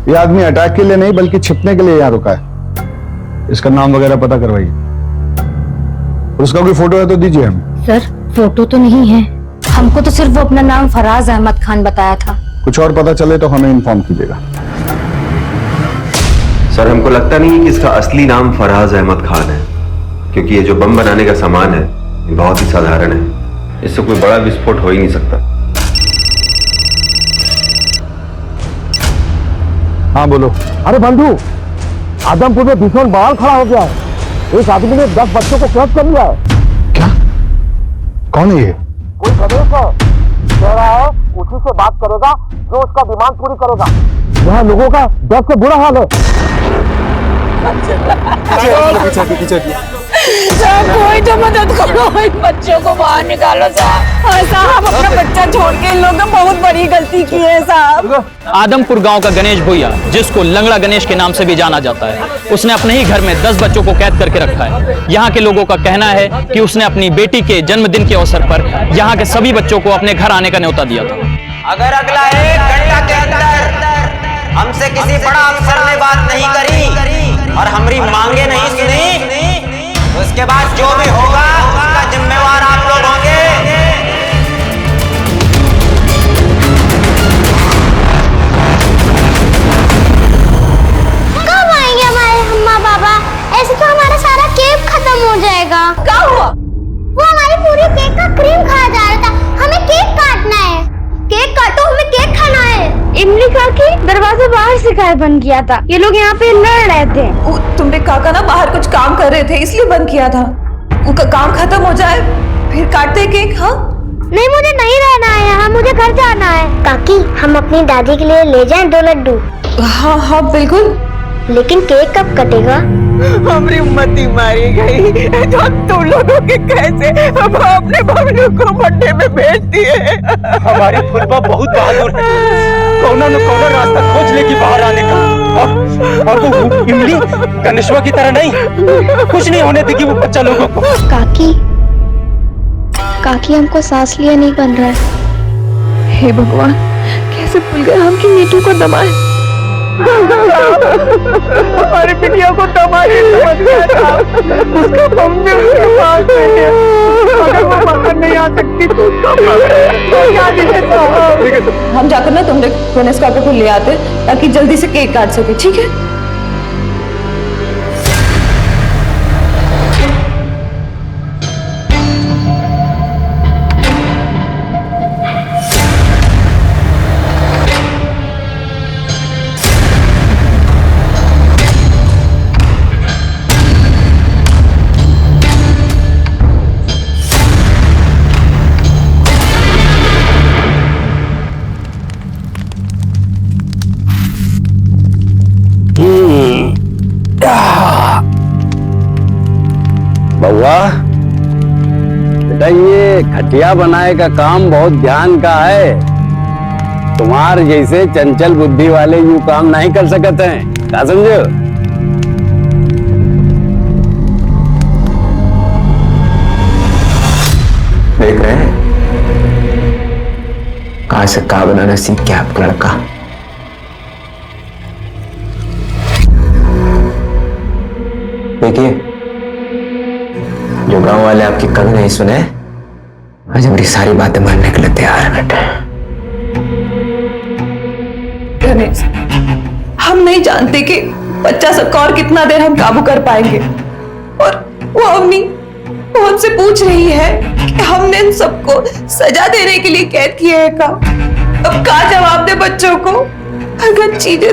ये आदमी अटैक के लिए नहीं बल्कि छिपने के लिए यहाँ रुका है। इसका नाम वगैरह पता करवाइए और उसका कोई फोटो है तो दीजिए हमें। सर फोटो तो नहीं है, हमको तो सिर्फ वो अपना नाम फराज अहमद खान बताया था। कुछ और पता चले तो हमें इन्फॉर्म कीजिएगा। सर हमको लगता नहीं कि इसका असली नाम फराज अहमद खान है, क्योंकि ये जो बम बनाने का सामान है ये बहुत ही साधारण है। इससे कोई बड़ा विस्फोट हो ही नहीं सकता। हाँ बोलो। अरे बंधु, आदमपुर में भीषण बवाल खड़ा हो गया है। एक आदमी ने 10 बच्चों को कैद कर लिया है। क्या? कौन है ये? कोई गणेश है, कह रहा है उसी से बात करेगा जो उसका डिमांड पूरी करेगा। यहाँ लोगों का डर से बुरा हाल है। पीछे साहब कोई तो मदद करो, इन बच्चों को बाहर निकालो साहब। साहब अपना बच्चा छोड़ के इन लोगों ने बहुत बड़ी गलती की है साहब। आदमपुर गांव का गणेश भुइया, जिसको लंगड़ा गणेश के नाम से भी जाना जाता है, उसने अपने ही घर में 10 बच्चों को कैद करके रखा है। यहाँ के लोगों का कहना है कि उसने अपनी बेटी के जन्मदिन के अवसर पर यहाँ के सभी बच्चों को अपने घर आने का न्योता दिया था। अगर अगला 1 घंटा के अंदर हमसे किसी बड़ा अफसर ने बात नहीं करी और हमारी मांगे नहीं सुनी, तो उसके बाद जो भी होगा उसका जिम्मेवार आप लोग होंगे। कब आएंगे हमारे अम्मा पापा? ऐसे तो हमारा सारा केक खत्म हो जाएगा। क्या हुआ? वो हमारी पूरी केक का क्रीम खा जा रहा था। हमें केक काटना है। केक काटो, हमें केक खाना है। इमली काकी, दरवाजा बाहर से गायब बन गया था। ये लोग यहाँ पे लड़ रहे थे। तुमने काका ना बाहर कुछ काम कर रहे थे इसलिए बंद किया था। उनका काम खत्म हो जाए फिर काटते केक। हाँ नहीं, मुझे नहीं रहना है यहाँ, मुझे घर जाना है। काकी, हम अपनी दादी के लिए ले जाएं 2 लड्डू? हाँ हाँ बिल्कुल। लेकिन केक कब कटेगा? हमारी उम्मती मारी गई तो तुम लोगों के कैसे हम अपने बबलू को बर्थडे में भेज दिए। हमारी फुलबा बहुत बहादुर है, कोना न कोना रास्ता खोज लेगी बाहर आने का। और वो इमली गणेशवा की तरह नहीं, कुछ नहीं होने देगी वो बच्चा लोगों को। काकी, काकी हमको सांस लिया नहीं बन रहा है। हे भगवान, कैसे भूल गए हम कि नीतू को दमाए। हमारी बिटिया को दमाई समझ गया था, उसका हमने उसके पास भेजा। अगर वो बाहर नहीं आ सकती तो क्या दीजिए। हम जाकर ना तुमने गणेश काका को ले आते ताकि जल्दी से केक काट सके, ठीक है? बउआ बेटा, ये खटिया बनाए का काम बहुत ध्यान का है। तुम्हार जैसे चंचल बुद्धि वाले यूं काम नहीं कर सकते हैं, क्या समझो? देख रहे हैं कहां से कहां बनाना सीख गया आपका लड़का। देखिए, जो गांव वाले आपकी कभी नहीं सुने, आज हमारी सारी बातें मानने के लिए तैयार है बेटे। गणेश, हम नहीं जानते कि बच्चा सबका और कितना देर हम काबू कर पाएंगे। और वो अम्मी वो हमसे पूछ रही है कि हमने इन सबको सजा देने के लिए कैद किए है का। अब क्या जवाब दे बच्चों को? अगर चीजें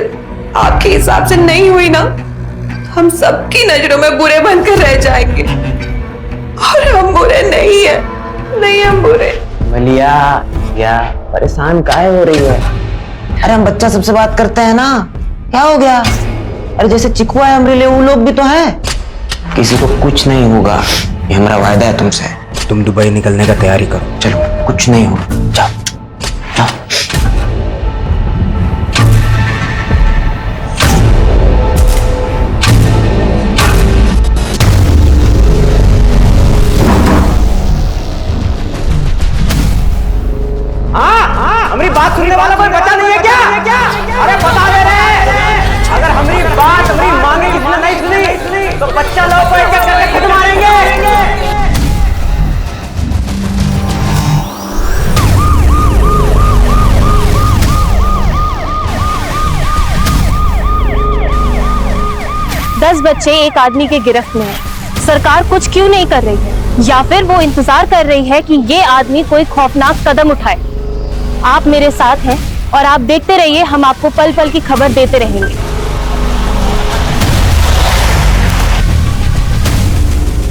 आपके हिसाब से नहीं हुई ना, हम सबकी नजरों में बुरे बनकर रह जाएंगे। और हम बुरे नहीं है, नहीं हम बुरे। मलिया, या परेशान काहे हो रही है? अरे हम बच्चा सबसे बात करते हैं ना, क्या हो गया? अरे जैसे चिकुआ है हमारे लिए, वो लोग भी तो हैं। किसी को कुछ नहीं होगा, ये हमारा वायदा है तुमसे। तुम दुबई निकलने का तैयारी करो, चलो, कुछ नहीं होगा, जाओ जाओ। हमारी बात सुनने वाला कोई बच्चा नहीं है क्या? अरे बता दे रहे, अगर हमारी बात हमारी मांगे किसी ने नहीं सुनी तो बच्चा लोग को एक एक करके खुद मारेंगे। दस बच्चे एक आदमी के गिरफ्त में है। सरकार कुछ क्यों नहीं कर रही है, या फिर वो इंतजार कर रही है कि ये आदमी कोई खौफनाक कदम उठाए। आप मेरे साथ हैं और आप देखते रहिए, हम आपको पल पल की खबर देते रहेंगे।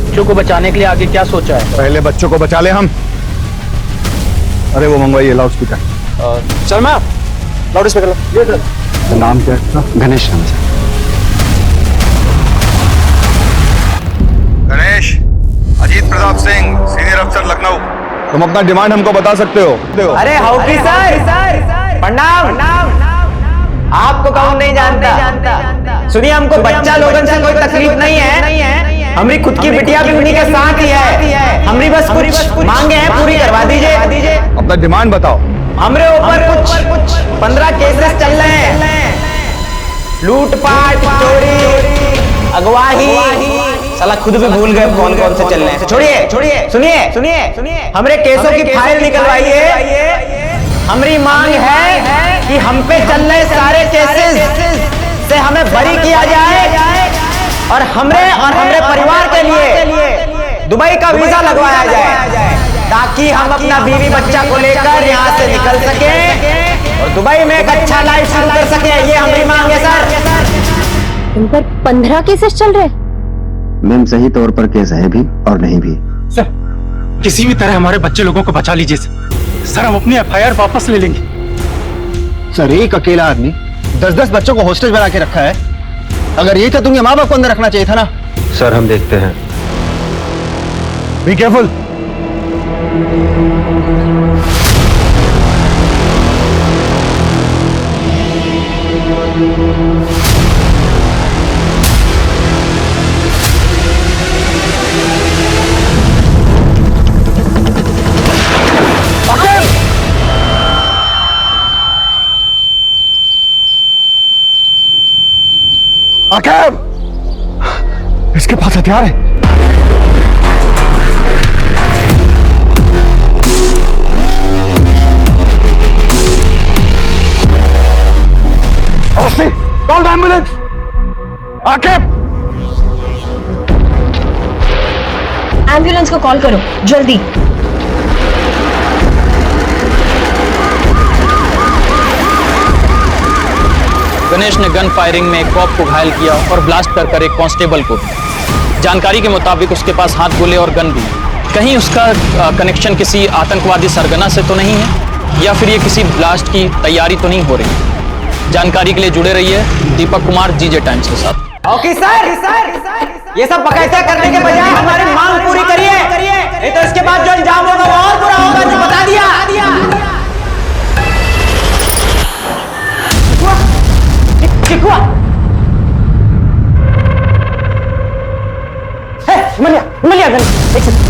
बच्चों को बचाने के लिए आगे क्या सोचा है? पहले बच्चों को बचा ले हम। अरे वो मंगवाइए loud speaker. Sharma, loud speaker. नाम क्या है? गणेश नाम से। गणेश गणेश, अजीत प्रताप सिंह, सीनियर अफसर लखनऊ। तुम अपना डिमांड हमको बता सकते हो। अरे हॉकी सर, प्रणाम। आपको कौन नहीं जानता। सुनिए, हमको बच्चा लोगन से कोई तकलीफ नहीं है। हमारी खुद की बिटिया भी उन्हीं के साथ ही है। हमारी बस कुछ मांगे हैं, पूरी करवा दीजिए। अपना डिमांड बताओ। हमरे ऊपर कुछ 15 केसेस चल रहे हैं, लूटपाट, चोरी, अगवाही। साला खुद भी भूल गए कौन कौन से चल रहे हैं। छोड़िए, सुनिए, हमरे केसों की फाइल निकलवाइए। हमारी मांग है कि हम पे चल रहे सारे केसेस से हमें बरी किया जाए और हमरे परिवार के लिए दुबई का वीजा लगवाया जाए, ताकि हम अपना बीवी बच्चा को लेकर यहाँ से निकल सके और दुबई में एक अच्छा लाइफ शुरू कर सके। ये हमारी मांग है सर। इन पर 15 केसेस चल रहे। मैम, सही तौर पर केस है भी और नहीं भी। सर, किसी भी तरह हमारे बच्चे लोगों को बचा लीजिए सर। हम अपनी FIR वापस ले लेंगे। सर, एक अकेला आदमी 10-10 बच्चों को हॉस्टेज बना के रखा है। अगर यही था तो उनके माँ बाप को अंदर रखना चाहिए था ना। सर हम देखते हैं। Be careful. आकिब, इसके पास हथियार है। Call the ambulance. Aqib, ambulance को कॉल करो जल्दी। गणेश ने गन फायरिंग में एक कॉप को घायल किया और ब्लास्ट कर एक कांस्टेबल को। जानकारी के मुताबिक उसके पास हाथ गोले और गन भी। कहीं उसका कनेक्शन किसी आतंकवादी सरगना से तो नहीं है, या फिर ये किसी ब्लास्ट की तैयारी तो नहीं हो रही। जानकारी के लिए जुड़े रहिए दीपक कुमार जीजे टाइम्स के साथ। ओके सर, ये सब बकायदा करने के बजाय हमारी मांग पूरी करिए, नहीं तो इसके बाद जो अंजाम होगा वो और बुरा होगा। जो बता दिया। चिकुआ, मलिया गन, एक सेकंड,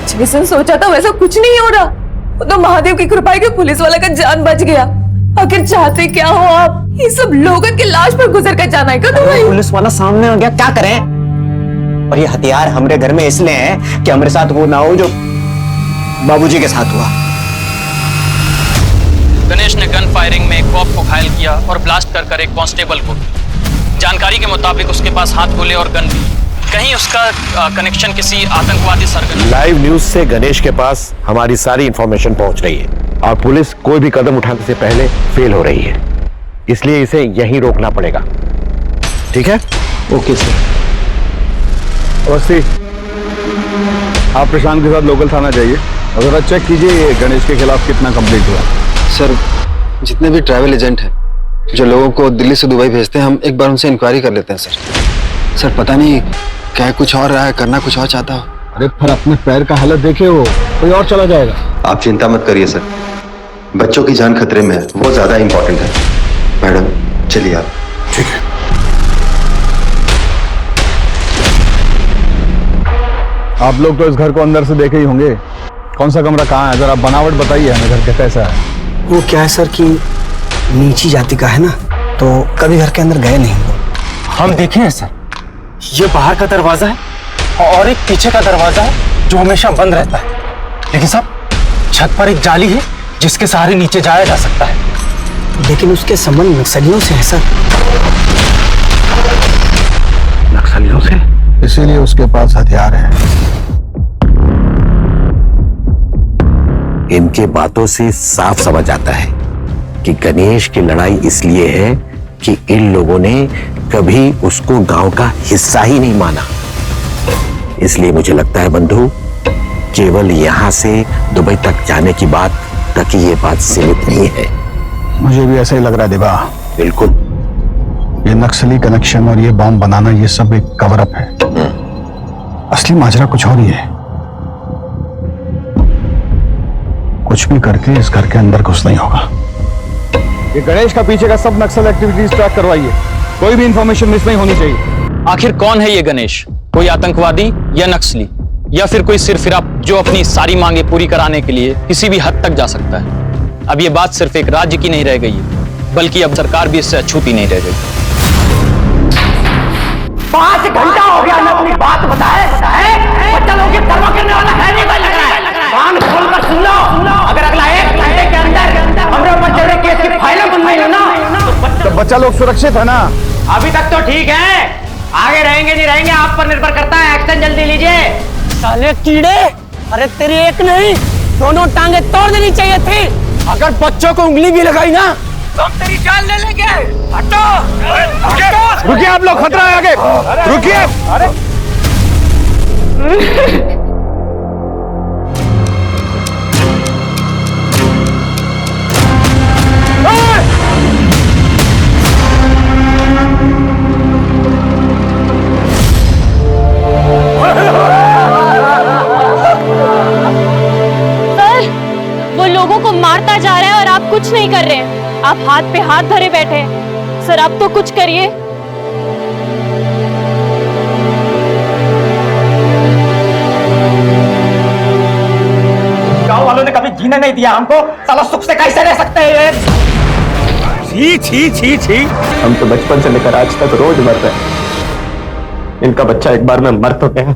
जैसे सोचा था वैसा कुछ नहीं हो रहा। वो तो महादेव की कृपा है कि पुलिस वाला का जान बच गया। आखिर चाहते क्या हो आप? ये सब लोगों की लाश पर गुजर कर जाना है क्या तुम्हें? पुलिस वाला सामने आ गया, क्या करें? और ये हथियार हमारे घर में इसलिए है कि हमारे साथ वो ना हो जो बाबूजी के साथ हुआ। गणेश ने गन फायरिंग में एक कॉप को घायल किया और ब्लास्ट कर एक कांस्टेबल को। जानकारी के मुताबिक उसके पास हाथ गोले और गन भी। कहीं उसका कनेक्शन किसी आतंकवादी सरगना। लाइव न्यूज से गणेश के पास हमारी सारी इंफॉर्मेशन पहुंच रही है और पुलिस कोई भी कदम उठाने से पहले फेल हो रही है, इसलिए इसे यहीं रोकना पड़ेगा। ठीक है? Okay sir. अवस्थी, आप प्रशांत के साथ लोकल थाना जाइए और जरा चेक कीजिए ये गणेश के खिलाफ कितना कंप्लीट हुआ। सर, जितने भी ट्रैवल एजेंट हैं जो लोगों को दिल्ली से दुबई भेजते हैं, हम एक बार उनसे इंक्वायरी कर लेते हैं सर। सर, पता नहीं क्या कुछ और रहा है, करना कुछ और चाहता हो। अरे फिर अपने पैर का हालत देखे, हो कोई और चला जाएगा। आप चिंता मत करिए सर, बच्चों की जान खतरे में है, वो ज्यादा इंपॉर्टेंट है। मैडम चलिए आप। ठीक है। आप लोग तो इस घर को अंदर से देखे ही होंगे। कौन सा कमरा कहाँ है, जरा बनावट बताइए हमें, घर का कैसा है? वो क्या है सर कि नीची जाति का है ना, तो कभी घर के अंदर गए नहीं। हम देखे हैं सर, ये बाहर का दरवाजा है और एक पीछे का दरवाजा है जो हमेशा बंद रहता है। लेकिन साहब, छत पर एक जाली है जिसके सहारे नीचे जाया जा सकता है। लेकिन उसके संबंध नक्सलियों से है सर। नक्सलियों से? इसीलिए उसके पास हथियार है। इनके बातों से साफ समझ आता है कि गणेश की लड़ाई इसलिए है कि इन लोगों ने कभी उसको गांव का हिस्सा ही नहीं माना। इसलिए मुझे लगता है बंधु, केवल यहां से दुबई तक जाने की बात तक ही ये बात सीमित नहीं है। मुझे भी ऐसा ही लग रहा है दिवा। बिल्कुल। ये नक्सली कनेक्शन और ये बॉम्ब बनाना, ये सब एक कवर अप है। असली माजरा कुछ और ही है। कुछ भी करके इस घर के अंदर घुसना ही होगा। ये गणेश का पीछे का सब नक्सल एक्टिविटीज ट्रैक करवाइए, कोई भी इंफॉर्मेशन मिस नहीं होनी चाहिए। आखिर कौन है ये गणेश? कोई आतंकवादी या नक्सली, या फिर कोई सिरफिरा जो अपनी सारी मांगे पूरी कराने के लिए किसी भी हद तक जा सकता है? अब ये बात सिर्फ एक राज्य की नहीं रह गई है, बल्कि अब सरकार भी इससे अछूती नहीं रह गई। 5 घंटा हो गया मैं अपनी बात बताए बच्चा लोगों की परवाह करने वाला है नहीं कोई लग रहा है। कान खोलकर सुन लो, अगर अगला 1 घंटे के अंदर हमरे ऊपर चढ़े केस की फाइलें बन गई ना तो बच्चा लोग सुरक्षित है ना? अभी तक तो ठीक है, आगे रहेंगे नहीं रहेंगे आप पर निर्भर करता है। एक्शन जल्दी लीजिए। साले कीड़े, अरे तेरी एक नहीं दोनों टांगे तोड़ देनी चाहिए थी। अगर बच्चों को उंगली भी लगाई ना तो हम तेरी जान ले लेंगे। हटो, हटो। रुकिए आप लोग, खतरा है आगे, रुकिए। अरे लोगों को मारता जा रहा है और आप कुछ नहीं कर रहे हैं। आप हाथ पे हाथ धरे बैठे हैं। सर आप तो कुछ करिए। गांव वालों ने कभी जीने नहीं दिया हमको, साला सुख से कैसे रह सकते हैं? छी छी छी छी। हम तो बचपन से लेकर आज तक रोज मर रहे हैं। इनका बच्चा एक बार में मर तो गया।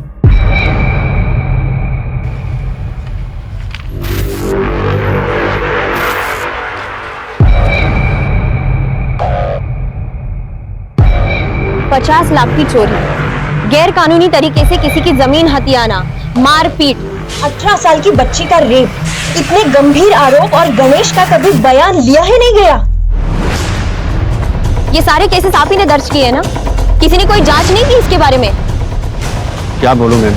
$50 लाख की चोरी, गैर कानूनी तरीके से किसी की जमीन हथियाना, मारपीट, 18 साल की बच्ची का रेप, इतने गंभीर आरोप और गणेश का कभी बयान लिया ही नहीं गया। ये सारे केसेस आप ही ने दर्ज किए हैं ना? किसी ने कोई जांच नहीं की इसके बारे में? क्या बोलूं मैं,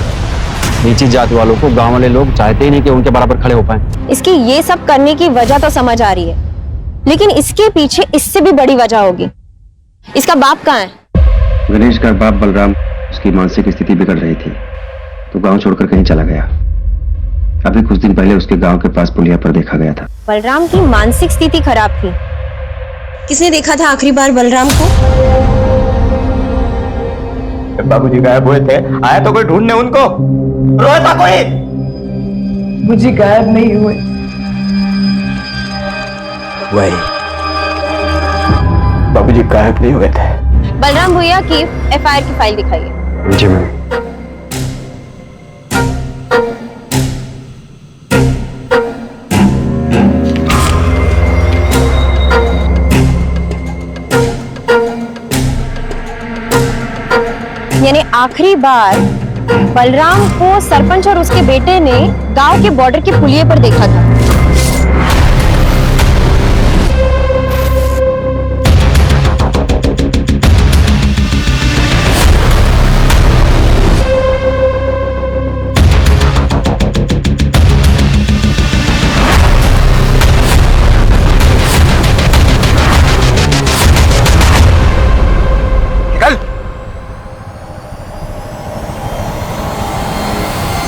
नीची जाति वालों को गांव वाले लोग चाहते ही नहीं कि उनके बराबर खड़े हो पाए। इसकी ये सब करने की वजह तो समझ आ रही है, लेकिन इसके पीछे इससे भी बड़ी वजह होगी। इसका बाप कहाँ है? गणेश का बाप बलराम, उसकी मानसिक स्थिति बिगड़ रही थी तो गांव छोड़कर कहीं चला गया। अभी कुछ दिन पहले उसके गांव के पास पुलिया पर देखा गया था। बलराम की मानसिक स्थिति खराब थी। किसने देखा था आखिरी बार बलराम को? बाबूजी गायब हुए थे, आया तो कोई ढूंढने उनको? रोया था कोई? मुझे गायब नहीं हुए। वही बाबूजी गायब नहीं हुए थे। बलराम भैया की FIR की फाइल दिखाइए। जी मैम। यानी आखिरी बार बलराम को सरपंच और उसके बेटे ने गांव के बॉर्डर के पुलिये पर देखा था।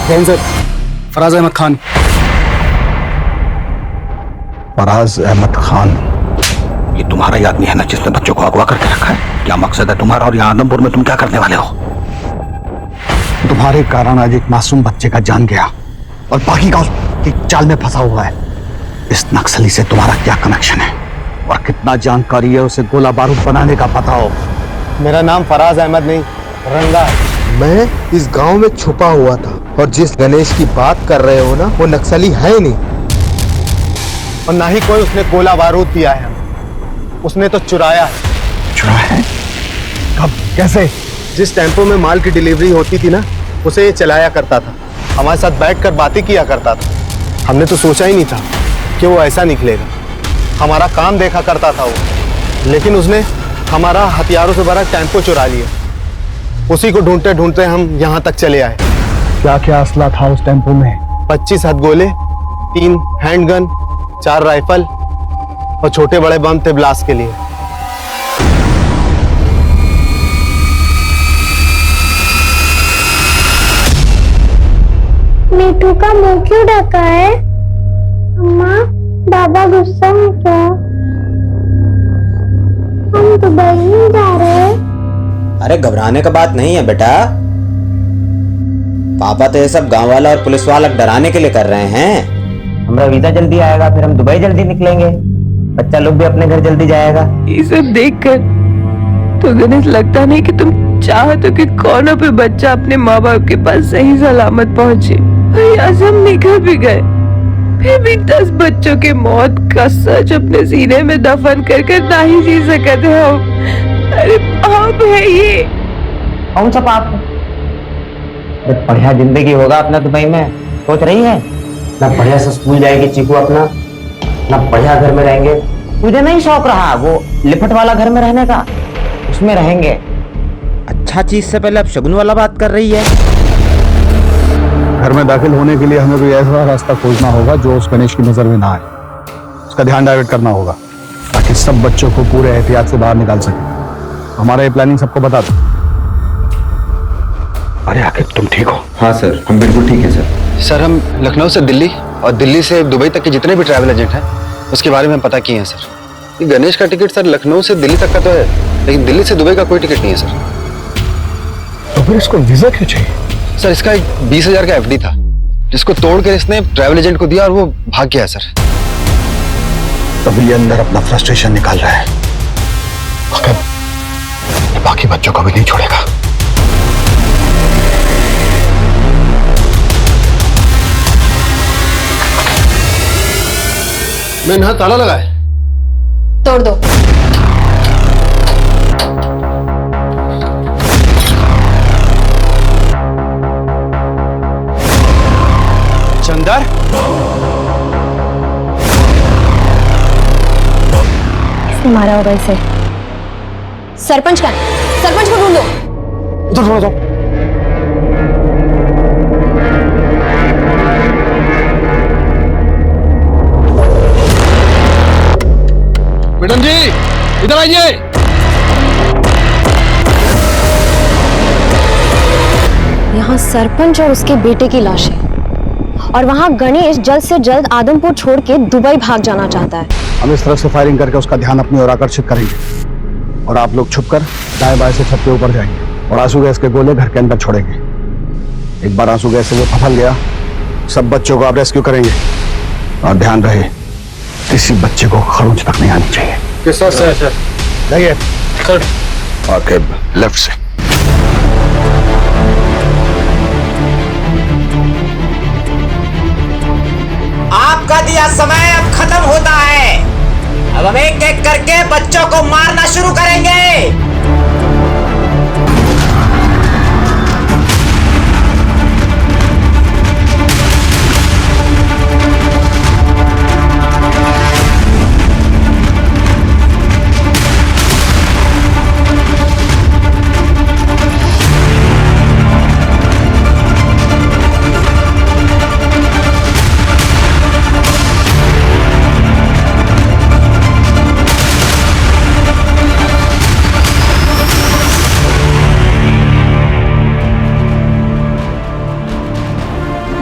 कौन सर? फराज अहमद खान। फराज अहमद खान, ये तुम्हारा ही आदमी है ना जिसने बच्चों को अगवा करके रखा है? क्या मकसद है तुम्हारा और यहाँ आदमपुर में तुम क्या करने वाले हो? तुम्हारे कारण आज एक मासूम बच्चे का जान गया और बाकी का उसकी चाल में फंसा हुआ है। इस नक्सली से तुम्हारा क्या कनेक्शन है और कितना जानकारी है उसे गोला बारूद बनाने का पता हो? मेरा नाम फराज अहमद नहीं, रंगा है। मैं इस गांव में छुपा हुआ था और जिस गणेश की बात कर रहे हो ना, वो नक्सली है ही नहीं और ना ही कोई उसने गोला बारूद दिया है, उसने तो चुराया है। चुराया है? कब, कैसे? जिस टेम्पो में माल की डिलीवरी होती थी ना, उसे ये चलाया करता था, हमारे साथ बैठकर बातें किया करता था। हमने तो सोचा ही नहीं था कि वो ऐसा निकलेगा। हमारा काम देखा करता था वो, लेकिन उसने हमारा हथियारों से भरा टेम्पो चुरा लिया। उसी को ढूंढते ढूंढते हम यहाँ तक चले आए। क्या क्या असला था उस टेम्पो में? 25 हथगोले, 3 हैंडगन, 4 राइफल, और छोटे बड़े बम थे ब्लास्ट के लिए। मीठू का मुंह क्यों ढका है? अम्मा, बाबा गुस्सा है क्या? हम दुबई नहीं जा रहे। अरे घबराने का बात नहीं है बेटा, पापा तो ये सब गांव वाला और पुलिस वाला डराने के लिए कर रहे हैं। हमारा वीजा जल्दी आएगा, फिर हम दुबई जल्दी निकलेंगे, बच्चा लोग भी अपने घर जल्दी जाएगा। ये सब देखकर तो गणेश लगता नहीं कि तुम चाहते कि कोनों पे बच्चा अपने माँ बाप के पास सही सलामत पहुँचे। यहाँ से हम निकल भी गए, फिर भी 10 बच्चों के मौत का सच अपने सीने में दफन करके नहीं जी सकते हम। अरे पाप है ये। कौन सा पाप? बढ़िया जिंदगी होगा अपना दुबई में, सोच रही है ना? बढ़िया से स्कूल जाएगी चीकू अपना, ना बढ़िया घर में रहेंगे। तुझे नहीं शौक रहा वो लिपट वाला घर में रहने का? उसमें रहेंगे। अच्छा चीज से पहले अब शगुन वाला बात कर रही है। घर में दाखिल होने के लिए हमें कोई ऐसा रास्ता खोजना होगा जो उस गणेश की नजर में ना आए। उसका ध्यान डाइवर्ट करना होगा ताकि सब बच्चों को पूरे एहतियात से बाहर निकाल सके। हमारा ये प्लानिंग सबको बता दो। अरे आकिब, तुम ठीक हो? हाँ सर, हम बिल्कुल ठीक हैं सर। सर, हम लखनऊ से दिल्ली और दिल्ली से दुबई तक के जितने भी ट्रैवल एजेंट हैं उसके बारे में पता किए हैं सर। ये गणेश का टिकट सर लखनऊ से दिल्ली तक का तो है, लेकिन दिल्ली से दुबई का कोई टिकट नहीं है सर। तो फिर इसको वीजा क्यों चाहिए? सर, इसका एक 20,000 का एफडी था जिसको तोड़कर इसने ट्रैवल एजेंट को दिया और वो भाग गया सर। तभी ये अंदर अपना फ्रस्ट्रेशन निकाल रहा है। आकिब, ये बाकी बच्चों को भी नहीं छोड़ेगा। मैं यहाँ ताला लगा है। तोड़ दो। चंदर, किसने मारा होगा इसे? सरपंच का, सरपंच को ढूंढो। उधर थोड़ा जाओ। मैडम जी, इधर आइए। यहाँ सरपंच और उसके बेटे की लाश है और वहाँ गणेश जल्द से जल्द आदमपुर छोड़ के दुबई भाग जाना चाहता है। हम इस तरफ से फायरिंग करके उसका ध्यान अपनी ओर आकर्षित करेंगे और आप लोग छुपकर दाएं बाएं से छत के ऊपर जाएंगे और आंसू गैस के गोले घर के अंदर छोड़ेंगे। एक बार आंसू गैस से वो फफल गया, सब बच्चों को आप रेस्क्यू करेंगे और ध्यान रहे किसी बच्चे को खरोंच तक नहीं आनी चाहिए। किस तरह से सर? जाइए सर। आकिब, लेफ्ट से। आपका दिया समय अब खत्म होता है। अब हम एक एक करके बच्चों को मारना शुरू करेंगे।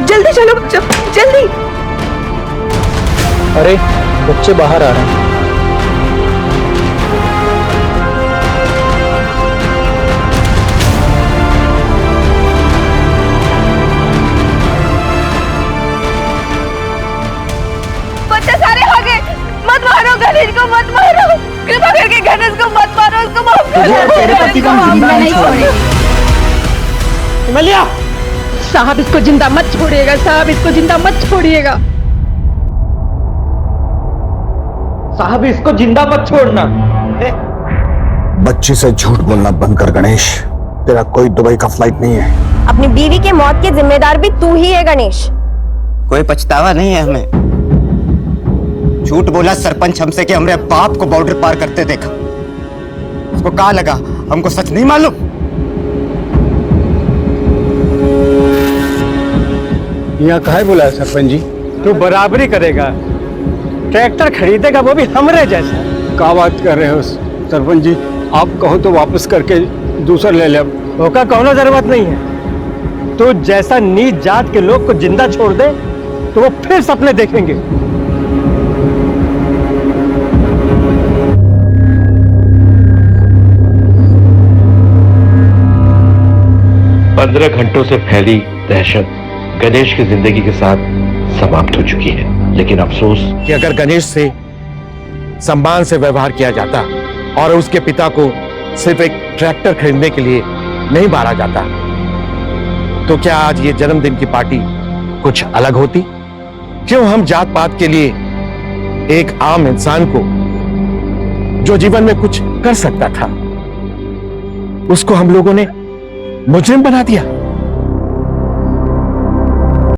जल्दी चलो बच्चों, जल्दी। अरे बच्चे बाहर आ रहे हैं। बच्चे सारे आ गए। मत मारो गणेश को, मत मारो, कृपा करके गणेश को मत मारो, उसको माफ करो। तेरे पति को हम जिंदा नहीं छोड़ेंगे। मलिया साहब, इसको जिंदा मत छोड़िएगा साहब, इसको जिंदा मत छोड़िएगा साहब, इसको जिंदा मत छोड़ना। बच्ची से झूठ बोलना बंद कर गणेश, तेरा कोई दुबई का फ्लाइट नहीं है। अपनी बीवी के मौत के जिम्मेदार भी तू ही है गणेश। कोई पछतावा नहीं है हमें। झूठ बोला सरपंच हमसे कि हमरे बाप को बॉर्डर पार करते देखा। उसको कहा लगा हमको सच नहीं मालूम। यहाँ काहे बुलाया सरपंच जी? तू बराबरी करेगा ट्रैक्टर खरीदेगा, वो भी हमरे जैसा। क्या बात कर रहे हो सरपंच जी? आप कहो तो वापस करके दूसरा ले ले। होगा कोनो जरूरत नहीं है। तो जैसा नीच जात के लोग को जिंदा छोड़ दे तो वो फिर सपने देखेंगे। 15 घंटों से फैली दहशत गणेश की जिंदगी के साथ समाप्त हो चुकी है। लेकिन अफसोस कि अगर गणेश से सम्मान से व्यवहार किया जाता और उसके पिता को सिर्फ एक ट्रैक्टर खरीदने के लिए नहीं मारा जाता, तो क्या आज ये जन्मदिन की पार्टी कुछ अलग होती? क्यों हम जात पात के लिए एक आम इंसान को, जो जीवन में कुछ कर सकता था, उसको हम लोगों ने मुजरिम बना दिया?